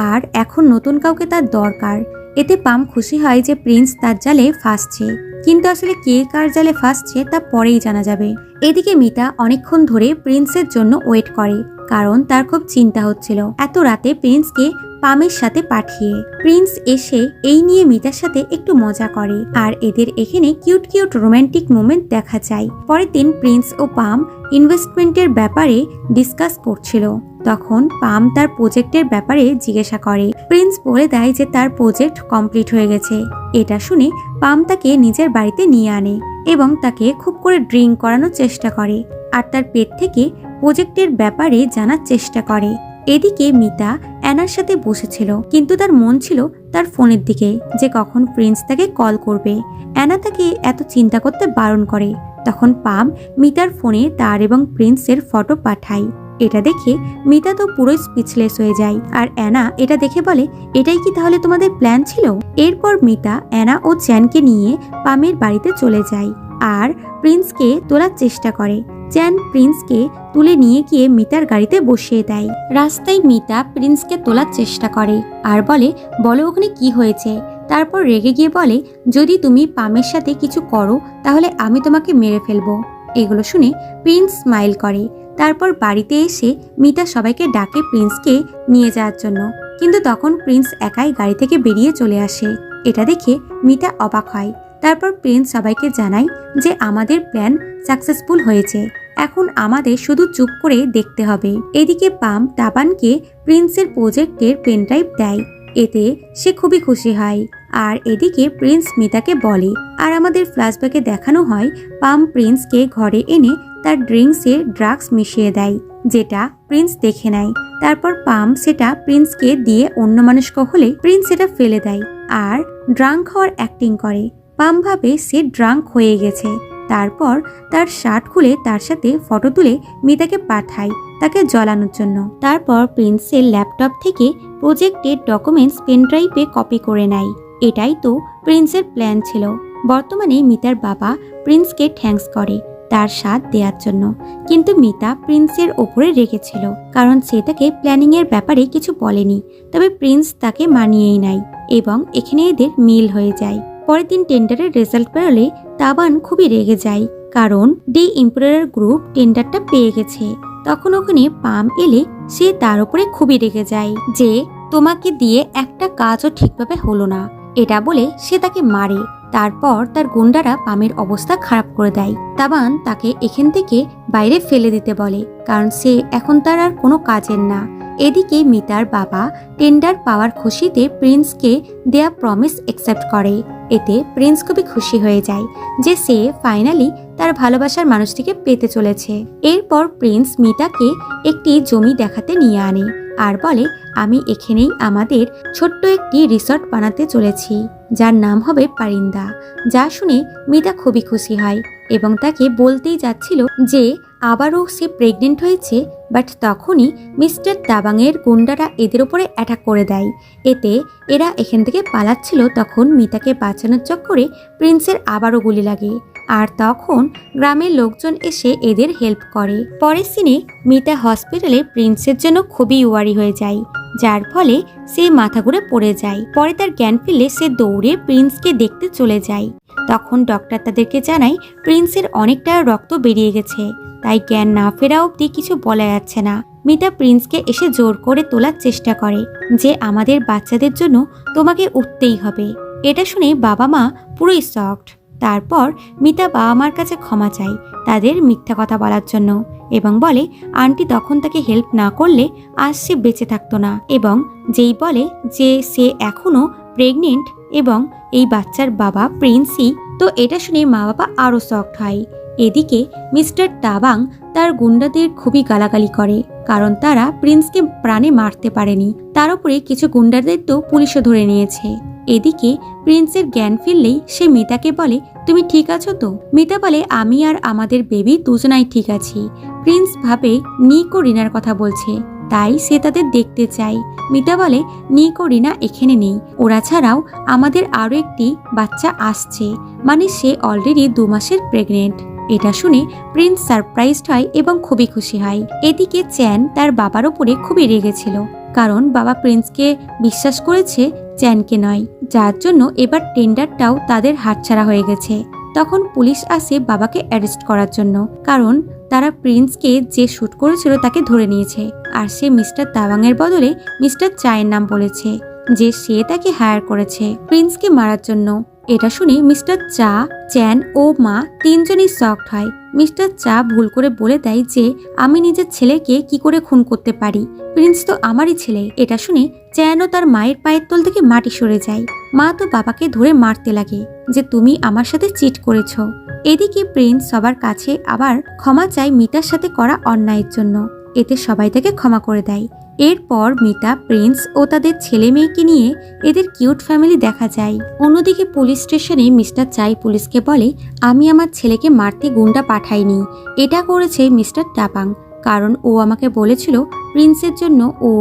S1: আর এখন নতুন কাউকে তার দরকার। এতে পাম খুশি হয় যে প্রিন্স তার জালে ফাঁসছে, কিন্তু আসলে কে কার জালে ফাঁসছে তা পরেই জানা যাবে। এদিকে মিতা অনেকক্ষণ ধরে প্রিন্সের জন্য ওয়েট করে, কারণ তার খুব চিন্তা হচ্ছিল এত রাতে প্রিন্সকে পামের সাথে পাঠিয়ে। প্রিন্স এসে এই নিয়ে মিতার সাথে একটু মজা করে, আর এদের এখানে কিউট কিউট রোমান্টিক মোমেন্ট দেখা যায়। পরের দিন প্রিন্স ও পাম ইনভেস্টমেন্টের ব্যাপারে ডিসকাস করছিল। তখন পাম তার প্রজেক্টের ব্যাপারে জিজ্ঞাসা করে। প্রিন্স বলে দেয় যে তার প্রজেক্ট কমপ্লিট হয়ে গেছে। এটা শুনে পাম তাকে নিজের বাড়িতে নিয়ে আনে এবং তাকে খুব করে ড্রিঙ্ক করানোর চেষ্টা করে, আর তার পেট থেকে প্রজেক্টের ব্যাপারে জানার চেষ্টা করে। এদিকে মিতা অ্যানার সাথে বসেছিল, কিন্তু তার মন ছিল তার ফোনের দিকে, যে কখন প্রিন্স তাকে কল করবে। অ্যানা তাকে এত চিন্তা করতে বারণ করে। তখন পাম মিতার ফোনে তার এবং প্রিন্সের ফটো পাঠায়। এটা দেখে মিতা তো পুরো স্পিচলেস হয়ে যায়, আর অ্যানা এটা দেখে বলে, এটাই কি তাহলে তোমাদের প্ল্যান ছিল? এরপর মিতা অ্যানা ও চ্যানকে নিয়ে পামের বাড়িতে চলে যায় আর প্রিন্সকে তোলার চেষ্টা করে। চ্যান প্রিন্সকে তুলে নিয়ে গিয়ে মিতার গাড়িতে বসিয়ে দেয়। রাস্তায় মিতা প্রিন্সকে তোলার চেষ্টা করে আর বলে, বলো ওখানে কি হয়েছে? তারপর রেগে গিয়ে বলে, যদি তুমি পামের সাথে কিছু করো তাহলে আমি তোমাকে মেরে ফেলবো। এগুলো শুনে প্রিন্স স্মাইল করে। তারপর বাড়িতে এসে মিতা সবাইকে ডাকে প্রিন্সকে নিয়ে যাওয়ার জন্য, কিন্তু তখন প্রিন্স একাই গাড়ি থেকে বেরিয়ে চলে আসে। এটা দেখে মিতা অবাক হয়। তারপর প্রিন্স সবাইকে জানায় যে আমাদের প্ল্যান সাকসেসফুল হয়েছে, এখন আমাদের শুধু চুপ করে দেখতে হবে। এদিকে পাম তাবানকে প্রিন্সের প্রজেক্টের পেনড্রাইভ দেয়, এতে সে খুবই খুশি হয়। আর এদিকে প্রিন্স মিতাকে বলে, আর আমাদের ফ্ল্যাশব্যাকে দেখানো হয় পাম প্রিন্সকে ঘরে এনে তার ড্রিঙ্কসে ড্রাগস মিশিয়ে দেয়, যেটা প্রিন্স দেখে নেয়। তারপর পাম সেটা প্রিন্সকে দিয়ে অন্যমনস্ক হলে প্রিন্স সেটা ফেলে দেয় আর ড্রাঙ্ক হওয়ার অ্যাক্টিং করে। পাম ভাবে সে ড্রাঙ্ক হয়ে গেছে। তারপর তার শার্ট খুলে তার সাথে ফটো তুলে মিতাকে পাঠায় তাকে জ্বলানোর জন্য। তারপর প্রিন্সের ল্যাপটপ থেকে প্রজেক্টের ডকুমেন্টস পেনড্রাইভে কপি করে নেয়। এটাই তো প্রিন্সের প্ল্যান ছিল। বর্তমানে মিতার বাবা প্রিন্সকে থ্যাঙ্কস করে তার সাথ দেওয়ার জন্য, কিন্তু মিতা প্রিন্সের ওপরে রেগেছিল, কারণ সে তাকে প্ল্যানিং এর ব্যাপারে কিছু বলেনি। তবে প্রিন্স তাকে মানিয়েই নেয় এবং এখানে এদের মিল হয়ে যায়। পরের দিন টেন্ডারের রেজাল্ট বেরোলে তাবান খুবই রেগে যায়, কারণ ডি এম্পারার গ্রুপ টেন্ডারটা পেয়ে গেছে। তখন ওখানে পাম এলে সে তার উপরে খুবই রেগে যায় যে তোমাকে দিয়ে একটা কাজও ঠিকভাবে হলো না, এটা বলে সে তাকে মারে। তারপর তার গুন্ডারা পামের অবস্থা খারাপ করে দেয়। তাবান তাকে এখান থেকে বাইরে ফেলে দিতে বলে, কারণ সে এখন তার আর কোনো কাজের না। এদিকে মিতার বাবা টেন্ডার পাওয়ার খুশিতে প্রিন্সকে দেয়া প্রমিস অ্যাকসেপ্ট করে। এতে প্রিন্স খুবই খুশি হয়ে যায় যে সে ফাইনালি তার ভালোবাসার মানুষটিকে পেতে চলেছে। এরপর প্রিন্স মিতাকে একটি জমি দেখাতে নিয়ে আনে আর বলে, আমি এখানেই আমাদের ছোট্ট একটি রিসর্ট বানাতে চলেছি, যার নাম হবে পারিন্দা। যা শুনে মিতা খুবই খুশি হয় এবং তাকে বলতেই যাচ্ছিল যে আবারও সে প্রেগনেন্ট হয়েছে, বাট তখনই মিস্টার দাবাংয়ের গুন্ডারা এদের উপরে অ্যাটাক করে দেয়। এতে এরা এখান থেকে পালাচ্ছিল, তখন মিতাকে বাঁচানোর চক্করে প্রিন্সের আবারও গুলি লাগে, আর তখন গ্রামের লোকজন এসে এদের হেল্প করে। পরের সিনে মিতা হসপিটালে প্রিন্সের জন্য খুবই ওয়ারি হয়ে যায়, যার ফলে সে মাথা ঘুরে পড়ে যায়। পরে তার জ্ঞান ফিরলে সে দৌড়ে প্রিন্সকে দেখতে চলে যায়। তখন ডক্টর তাদেরকে জানায় প্রিন্সের অনেকটা রক্ত বেরিয়ে গেছে, তাই জ্ঞান না ফেরা অবধি কিছু বলা যাচ্ছে না। মিতা প্রিন্সকে এসে জোর করে তোলার চেষ্টা করে যে আমাদের বাচ্চাদের জন্য তোমাকে উঠতেই হবে। এটা শুনে বাবা মা পুরোই শকড। তারপর মিতা বাবা মার কাছে ক্ষমা চায় তাদের মিথ্যা কথা বলার জন্য এবং বলে আন্টি তখন তাকে হেল্প না করলে আজ সে বেঁচে থাকতো না, এবং যেই বলে যে সে এখনো প্রেগনেন্ট এবং এই বাচ্চার বাবা প্রিন্সই। তো এটা শুনে মা বাবা আরও শকড হয়। এদিকে মিস্টার তাবাং তার গুন্ডাদের খুবই গালাগালি করে, কারণ তারা প্রিন্সকে প্রাণে মারতে পারেনি। তার উপরে কিছু গুন্ডাদের তো পুলিশও ধরে নিয়েছে। এদিকে প্রিন্সের জ্ঞান ফিরলেই সে মিতাকে বলে, তুমি ঠিক আছো তো? মিতা বলে, আমি আর আমাদের বেবি দুজনাই ঠিক আছি। প্রিন্স ভাবে নিক ও রিনার কথা বলছে, তাই সে তাদের দেখতে চায়। মিতা বলে, নিক ও রিনা এখানে নেই, ওরা ছাড়াও আমাদের আরো একটি বাচ্চা আসছে, মানে সে অলরেডি 2 মাসের প্রেগনেন্ট। এটা শুনে প্রিন্স সারপ্রাইজড হয় এবং খুবই খুশি হয়। এদিকে চ্যান তার বাবার উপরে খুবই রেগেছিল, কারণ বাবা প্রিন্সকে বিশ্বাস করেছে, চ্যানকে নয়। যার জন্য এবার টেন্ডারটাও তাদের হাতছাড়া হয়ে গেছে। তখন পুলিশ আসে বাবাকে অ্যারেস্ট করার জন্য, কারণ তারা প্রিন্সকে যে শুট করেছিল তাকে ধরে নিয়েছে। আর সে মিস্টার তাওয়াংয়ের বদলে মিস্টার চায়ের নাম বলেছে, যে সে তাকে হায়ার করেছে প্রিন্সকে মারার জন্য। এটা শুনে মিস্টার চা, চ্যান ও মা তিনজনই শকড হয়। মিস্টার চা ভুল করে বলে দেয় যে আমি নিজের ছেলেকে কি করে খুন করতে পারি, প্রিন্স তো আমারই ছেলে। এটা শুনে চ্যানও তার মায়ের পায়ের তল থেকে মাটি সরে যায়। মা তো বাবাকে ধরে মারতে লাগে যে তুমি আমার সাথে চিট করেছ। এদিকে প্রিন্স সবার কাছে আবার ক্ষমা চায় মিতার সাথে করা অন্যায়ের জন্য। এতে সবাই তাকে ক্ষমা করে দেয়। এরপর মিতা, প্রিন্স ও তাদের ছেলে মেয়েকে নিয়ে এদের কিউট ফ্যামিলি দেখা যায়। অন্যদিকে পুলিশ স্টেশনে মিস্টার চাই পুলিশকে বলে, আমি আমার ছেলেকে মারতে গুন্ডা পাঠাইনি, এটা করেছে মিস্টার টাপাং, কারণ ও আমাকে বলেছিল প্রিন্সের জন্য ও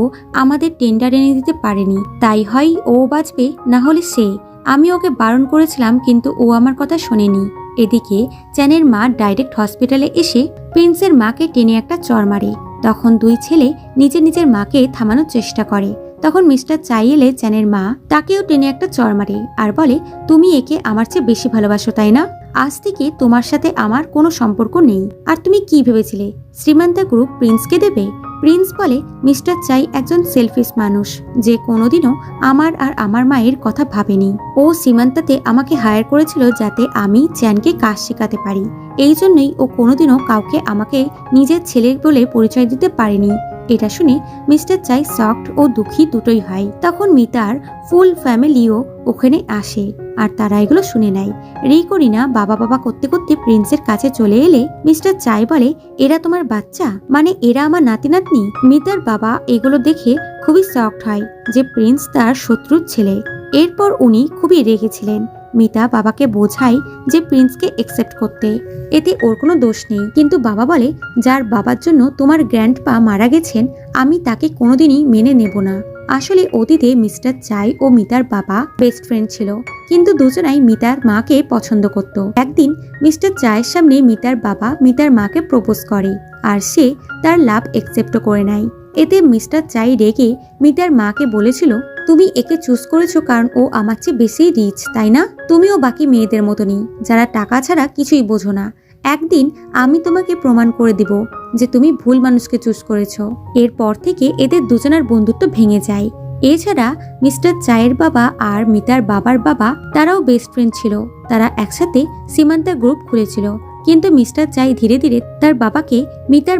S1: আমাদের টেন্ডার এনে দিতে পারেনি, তাই হয় ও বাঁচবে না হলে সে। আমি ওকে বারণ করেছিলাম কিন্তু ও আমার কথা শোনেনি। এদিকে চ্যানের মা ডাইরেক্ট হসপিটালে এসে প্রিন্সের মাকে টেনে একটা চড় মারে। তখন দুই ছেলে নিজের নিজের মাকে থামানোর চেষ্টা করে। তখন মিস্টার চাই এলে চ্যানের মা তাকেও টেনে একটা চড় মারে আর বলে, তুমি একে আমার চেয়ে বেশি ভালোবাসো তাই না? আজ থেকে তোমার সাথে আমার কোনো সম্পর্ক নেই। আর তুমি কি ভেবেছিলে শ্রীমান্তা গ্রুপ প্রিন্সকে দেবে? প্রিন্স বলে, মিস্টার চাই একজন সেলফিশ মানুষ, যে কোনোদিনও আমার আর আমার মায়ের কথা ভাবেনি। ও সীমান্তাতে আমাকে হায়ার করেছিল যাতে আমি চ্যানকে কাজ শেখাতে পারি। এই জন্যই ও কোনোদিনও কাউকে আমাকে নিজের ছেলে বলে পরিচয় দিতে পারেনি। এটা শুনে মিস্টার চাই শকড ও দুঃখী দুটোই হয়। তখন মিতার ফুল ফ্যামিলিও ওখানে আসে আর তারা এগুলো শুনে নেয়। রিকোরিনা বাবা বাবা করতে করতে প্রিন্সের কাছে চলে এলে মিস্টার চাই বলে, এরা তোমার বাচ্চা, মানে এরা আমার নাতি নাতনি? মিতার বাবা এগুলো দেখে খুবই শকড হয় যে প্রিন্স তার শত্রুর ছেলে। এরপর উনি খুবই রেগেছিলেন। মিতা বাবাকে বোঝায় যে প্রিন্সকে একসেপ্ট করতে, এতে ওর কোনো দোষ নেই। কিন্তু বাবা বলে, যার বাবার জন্য তোমার গ্র্যান্ডপা মারা গেছেন আমি তাকে কোনোদিনই মেনে নেব না। আসলে অতীতে মিস্টার চাই ও মিতার বাবা বেস্ট ফ্রেন্ড ছিল, কিন্তু দুজনাই মিতার মাকে পছন্দ করত। একদিন মিস্টার চায়ের সামনে মিতার বাবা মিতার মাকে প্রপোজ করে আর সে তার লাভ একসেপ্টও করে নেয়। এতে মিস্টার চাই রেগে মিতার মাকে বলেছিল, তুমি একে চুজ করেছো কারণ ও আমার চেয়ে বেশি রিচ, তাই না? তুমিও বাকি মেয়েদের মতনই, যারা টাকা ছাড়া কিছুই বোঝো না। একদিন আমি তোমাকে প্রমাণ করে দিব যে তুমি ভুল মানুষকে চুজ করেছো। এরপর থেকে এদের দুজনের বন্ধুত্ব ভেঙে যায়। এছাড়া মিস্টার চায়ের বাবা আর মিতার বাবার বাবা তারাও বেস্ট ফ্রেন্ড ছিল। তারা একসাথে সীমান্তা গ্রুপ খুলেছিল, কিন্তু মিস্টার চাই ধীরে ধীরে তার বাবাকে মিতার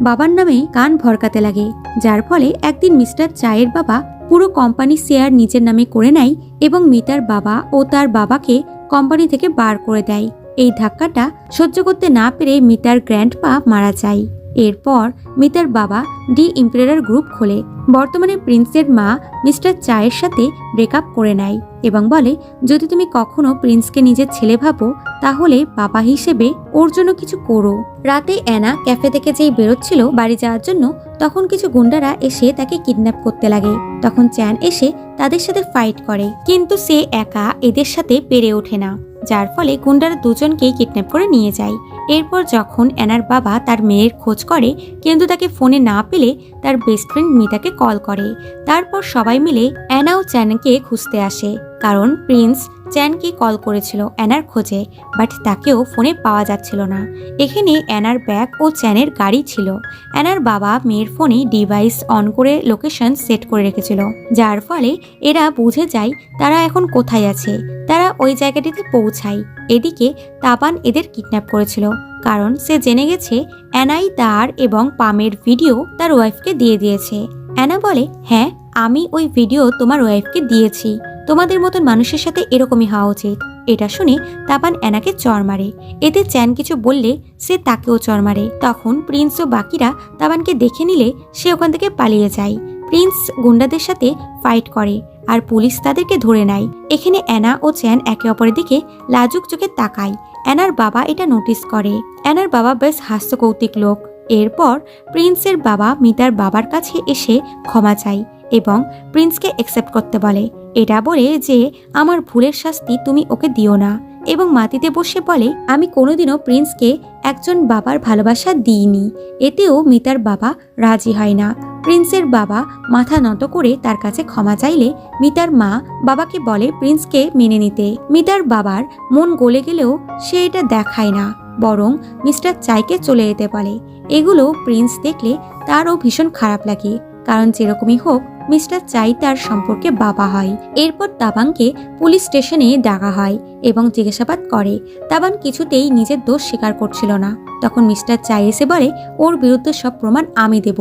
S1: বাবার নামে কান ভরকাতে লাগে, যার ফলে একদিন মিস্টার চায়ের বাবা পুরো কোম্পানি শেয়ার নিজের নামে করে নেয় এবং মিতার বাবা ও তার বাবাকে কোম্পানি থেকে বার করে দেয়। এই ধাক্কাটা সহ্য করতে না পেরে মিতার গ্র্যান্ডপা মারা যায়। এরপর মিতার বাবা ডি ইম্পেরার গ্রুপ খোলে। বর্তমানে প্রিন্সের মা মিস্টার চায়ের সাথে ব্রেকআপ করে নেয় এবং বলে, যদি তুমি কখনো প্রিন্সকে নিজের ছেলে ভাবো তাহলে বাবা হিসেবে ওর জন্য কিছু করো। রাতে অ্যানা ক্যাফে থেকে যেই বেরোচ্ছিল বাড়ি যাওয়ার জন্য, তখন কিছু গুন্ডারা এসে তাকে কিডন্যাপ করতে লাগে। তখন চ্যান এসে তাদের সাথে ফাইট করে, কিন্তু সে একা এদের সাথে পেরে ওঠে না, যার ফলে গুন্ডারা দুজনকেই কিডন্যাপ করে নিয়ে যায়। এরপর যখন অ্যানার বাবা তার মেয়ের খোঁজ করে কিন্তু তাকে ফোনে না পেলে তার বেস্ট ফ্রেন্ড মিতাকে কল করে। তারপর সবাই মিলে অ্যানা ও চ্যানকে খুঁজতে আসে, কারণ প্রিন্স চ্যানকে কল করেছিল অ্যানার খোঁজে, বাট তাকেও ফোনে পাওয়া যাচ্ছিল না। এখানে অ্যানার ব্যাগ ও চ্যানের গাড়ি ছিল। অ্যানার বাবা মেয়ের ফোনে ডিভাইস অন করে লোকেশন সেট করে রেখেছিল, যার ফলে এরা বুঝে যায় তারা এখন কোথায় আছে। তারা ওই জায়গাটিতে পৌঁছায়। এদিকে তাবান এদের কিডন্যাপ করেছিল, কারণ সে জেনে গেছে অ্যানাই তার এবং পামের ভিডিও তার ওয়াইফকে দিয়ে দিয়েছে। অ্যানা বলে, হ্যাঁ আমি ওই ভিডিও তোমার ওয়াইফকে দিয়েছি, তোমাদের মতন মানুষের সাথে এরকমই হওয়া উচিত। এটা শুনে তাবান অ্যানাকে চড় মারে। এতে চ্যান কিছু বললে সে তাকেও চড় মারে। তখন প্রিন্স ও বাকিরা তাবানকে দেখে নিলে সে ওখান থেকে পালিয়ে যায়। প্রিন্স গুন্ডাদের সাথে ফাইট করে আর পুলিশ তাদেরকে ধরে নেয়। এখানে অ্যানা ও চ্যান একে অপরের দিকে লাজুক চোখে তাকায়। অ্যানার বাবা এটা নোটিস করে। অ্যানার বাবা বেশ হাস্যকৌতুক লোক। এরপর প্রিন্সের বাবা মিতার বাবার কাছে এসে ক্ষমা চায় এবং প্রিন্সকে অ্যাকসেপ্ট করতে বলে। এটা বলে যে আমার ভুলের শাস্তি তুমি ওকে দিও না, এবং মাটিতে বসে বলে, আমি কোনোদিনও প্রিন্সকে একজন বাবার ভালোবাসা দিইনি। এতেও মিতার বাবা রাজি হয় না। প্রিন্সের বাবা মাথা নত করে তার কাছে ক্ষমা চাইলে মিতার মা বাবাকে বলে প্রিন্সকে মেনে নিতে। মিতার বাবার মন গলে গেলেও সে এটা দেখায় না, বরং মিস্টার চাইকে চলে যেতে বলে। এগুলো প্রিন্স দেখলে তারও ভীষণ খারাপ লাগে, কারণ যেরকমই হোক মিস্টার চাই তার সম্পর্কে বাবা হয়। এরপর তাবানকে পুলিশ স্টেশনে ডাকা হয় এবং জিজ্ঞাসাবাদ করে। তাবান কিছুতেই নিজের দোষ স্বীকার করছিল না। তখন মিস্টার চাই এসে বলে ওর বিরুদ্ধে সব প্রমাণ আমি দেব।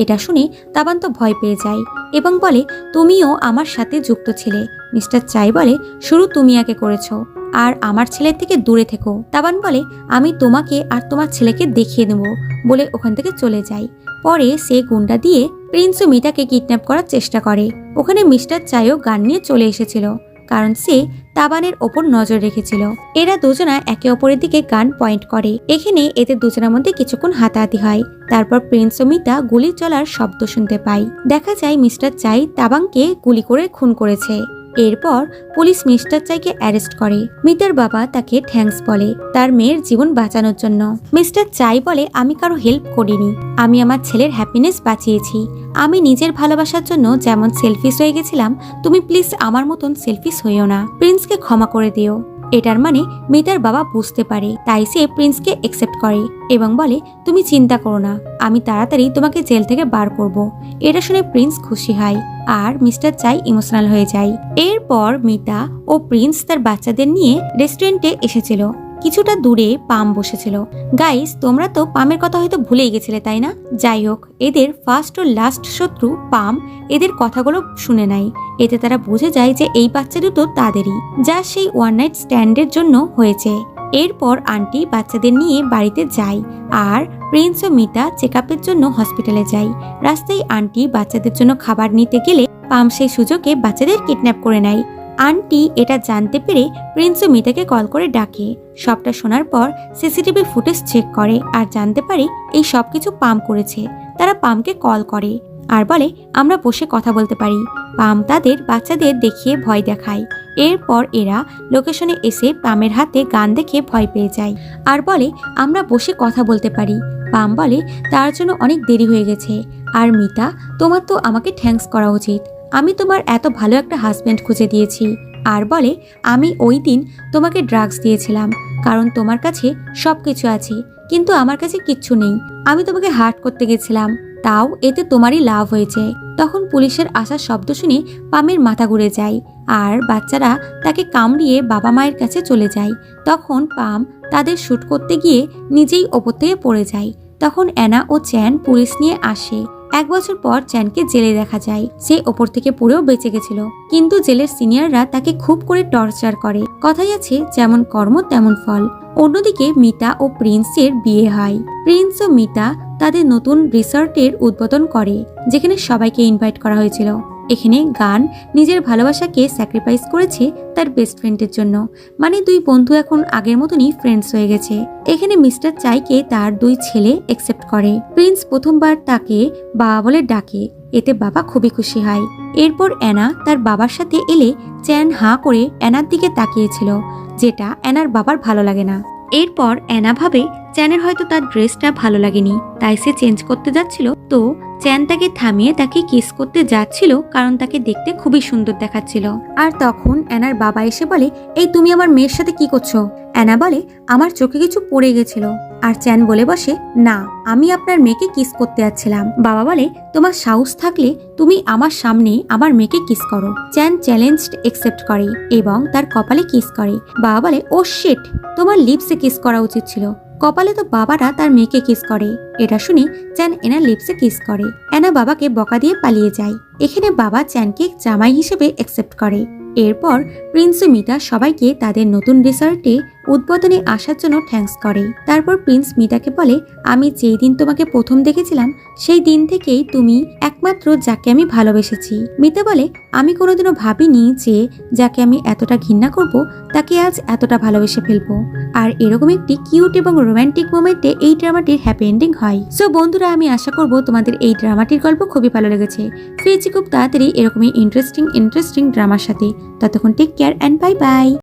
S1: এটা শুনে তাবান তো ভয় পেয়ে যায় এবং বলে তুমিও আমার সাথে যুক্ত ছিলে। মিস্টার চাই বলে শুরু তুমি একে করেছো, আর আমার ছেলের থেকে দূরে থেকো। তাবান বলে আমি তোমাকে আর তোমার ছেলেকে দেখিয়ে দেব বলে ওখান থেকে চলে যায়। পরে সে গুন্ডা দিয়ে প্রিন্স ও মিতাকে কিডন্যাপ করার চেষ্টা করে। ওখানে মিস্টার চাইও গান নিয়ে চলে এসেছিল, কারণ সে তাবানের ওপর নজর রেখেছিল। এরা দুজনা একে অপরের দিকে গান পয়েন্ট করে। এখানে এদের দুজনের মধ্যে কিছুক্ষণ হাতাহাতি হয়। তারপর প্রিন্স ও মিতা গুলি চলার শব্দ শুনতে পায়। দেখা যায় মিস্টার চাই তাবাংকে গুলি করে খুন করেছে। এরপর পুলিশ মিস্টার চাইকে অ্যারেস্ট করে। মিতার বাবা তাকে থ্যাঙ্কস বলে তার মেয়ের জীবন বাঁচানোর জন্য। মিস্টার চাই বলে আমি কারো হেল্প করিনি, আমি আমার ছেলের হ্যাপিনেস বাঁচিয়েছি। আমি নিজের ভালোবাসার জন্য যেমন সেলফিশ হয়ে গেছিলাম, তুমি প্লিজ আমার মতন সেলফিশ হইও না। প্রিন্সকে ক্ষমা করে দিও। এটার মানে মিতার বাবা বুঝতে পারে, তাই সে প্রিন্সকে অ্যাকসেপ্ট করে এবং বলে তুমি চিন্তা করো না, আমি তাড়াতাড়ি তোমাকে জেল থেকে বার করব। এটা শুনে প্রিন্স খুশি হয় আর মিস্টার চাই ইমোশনাল হয়ে যায়। এরপর মিতা ও প্রিন্স তার বাচ্চাদের নিয়ে রেস্টুরেন্টে এসেছিল। কিছুটা দূরে পাম বসেছিল। গাইস, তোমরা তো পামের কথা হয়তো ভুলেই গেছিলে, তাই না? যাই হোক, এদের ফার্স্ট ও লাস্ট শত্রু পাম এদের কথাগুলো শুনে নেয়। এতে তারা বুঝে যায় যে এই বাচ্চা দুটো তাদেরই, যা সেই ওয়ান নাইট স্ট্যান্ডের জন্য হয়েছে। এরপর আন্টি বাচ্চাদের নিয়ে বাড়িতে যায় আর প্রিন্স ও মিতা চেকআপের জন্য হসপিটালে যায়। রাস্তায় আন্টি বাচ্চাদের জন্য খাবার নিতে গেলে পাম সেই সুযোগে বাচ্চাদের কিডন্যাপ করে নেয়। আন্টি এটা জানতে পেরে প্রিন্স ও মিতাকে কল করে ডাকে। সবটা শোনার পর সিসিটিভি ফুটেজ চেক করে আর জানতে পারে এই সবকিছু পাম করেছে। তারা পামকে কল করে আর বলে আমরা বসে কথা বলতে পারি। পাম তাদের বাচ্চাদের দেখিয়ে ভয় দেখায়। এরপর এরা লোকেশনে এসে পামের হাতে গান দেখে ভয় পেয়ে যায় আর বলে আমরা বসে কথা বলতে পারি। পাম বলে তার জন্য অনেক দেরি হয়ে গেছে, আর মিতা তোমার তো আমাকে থ্যাঙ্কস করা উচিত, আমি তোমার এত ভালো একটা হাজব্যান্ড খুঁজে দিয়েছি। আর বলে আমি ওই দিন তোমাকে ড্রাগস দিয়েছিলাম কারণ তোমার কাছে সবকিছু আছে কিন্তু আমার কাছে কিচ্ছু নেই। আমি তোমাকে হার্ট করতে গেছিলাম, তাও এতে তোমারই লাভ হয়েছে। তখন পুলিশের আসার শব্দ শুনে পামের মাথা ঘুরে যায় আর বাচ্চারা তাকে কামড়িয়ে বাবা মায়ের কাছে চলে যায়। তখন পাম তাদের শুট করতে গিয়ে নিজেই ওপর থেকে পড়ে যায়। তখন অ্যানা ও চ্যান পুলিশ নিয়ে আসে। 1 বছর পর চ্যানকে জেলে দেখা যায়। সে ওপর থেকে পড়েও বেঁচে গেছিল, কিন্তু জেলের সিনিয়ররা তাকে খুব করে টর্চার করে। কথাই আছে যেমন কর্ম তেমন ফল। অন্যদিকে মিতা ও প্রিন্সের বিয়ে হয়। প্রিন্স ও মিতা তাদের নতুন রিসর্টের উদ্বোধন করে, যেখানে সবাইকে ইনভাইট করা হয়েছিল। এখানে গান নিজের ভালোবাসাকে স্যাক্রিফাইস করেছে তার বেস্ট ফ্রেন্ডের জন্য। মানে 2 বন্ধু এখন আগের মতনই ফ্রেন্ডস হয়ে গেছে। এখানে মিস্টার চাইকে তার 2 ছেলে অ্যাকসেপ্ট করে। প্রিন্স প্রথমবার তাকে বাবা বলে ডাকে, এতে বাবা খুবই খুশি হয়। এরপর অ্যানা তার বাবার সাথে এলে চ্যান হাঁ করে অ্যানার দিকে তাকিয়েছিল, যেটা অ্যানার বাবার ভালো লাগে না। এরপর অ্যানা ভাবে চ্যানের হয়তো তার ড্রেসটা ভালো লাগেনি, তাই সে চেঞ্জ করতে যাচ্ছিল। তো চ্যান তাকে থামিয়ে তাকে কিস করতে যাচ্ছিল, কারণ তাকে দেখতে খুবই সুন্দর দেখাচ্ছিল। আর তখন অ্যানার বাবা এসে বলে এই তুমি আমার মেয়ের সাথে কি করছো? অ্যানা বলে আমার চোখে কিছু পড়ে গেছিল। আর চ্যান বলে বসে না, আমি আপনার মেয়েকে কিস করতে যাচ্ছিলাম। বাবা বলে তোমার সাহস থাকলে তুমি আমার সামনে আমার মেয়েকে কিস করো। চ্যান চ্যালেঞ্জড অ্যাকসেপ্ট করে এবং তার কপালে কিস করে। বাবা বলে ও শিট, তোমার লিপসে কিস করা উচিত ছিল, কপালে তো বাবারা তার মেয়েকে কিস করে। এটা শুনে চ্যান এনার লিপসে কিস করে। অ্যানা বাবাকে বকা দিয়ে পালিয়ে যায়। এখানে বাবা চ্যানকে জামাই হিসেবে অ্যাকসেপ্ট করে। এরপর প্রিন্স ও মিতা সবাইকে তাদের নতুন রিসর্টে উদ্বোধনে আসার জন্য থ্যাঙ্কস করে। তারপর প্রিন্স মিতাকে বলে আমি যেই দিন তোমাকে প্রথম দেখেছিলাম সেই দিন থেকেই তুমি একমাত্র যাকে আমি ভালোবেসেছি। মিতা বলে আমি কোনোদিনও ভাবিনি যে যাকে আমি এতটা ঘৃণা করব তাকে আজ এতটা ভালোবেসে ফেলবো। আর এরকম একটি কিউট এবং রোমান্টিক মোমেন্টে এই ড্রামাটির হ্যাপি এন্ডিং হয়। সো বন্ধুরা, আমি আশা করব তোমাদের এই ড্রামাটির গল্প খুবই ভালো লেগেছে। ফিরছি খুব তাড়াতাড়ি এরকমই ইন্টারেস্টিং ড্রামার সাথে। ততক্ষণ take care and bye by.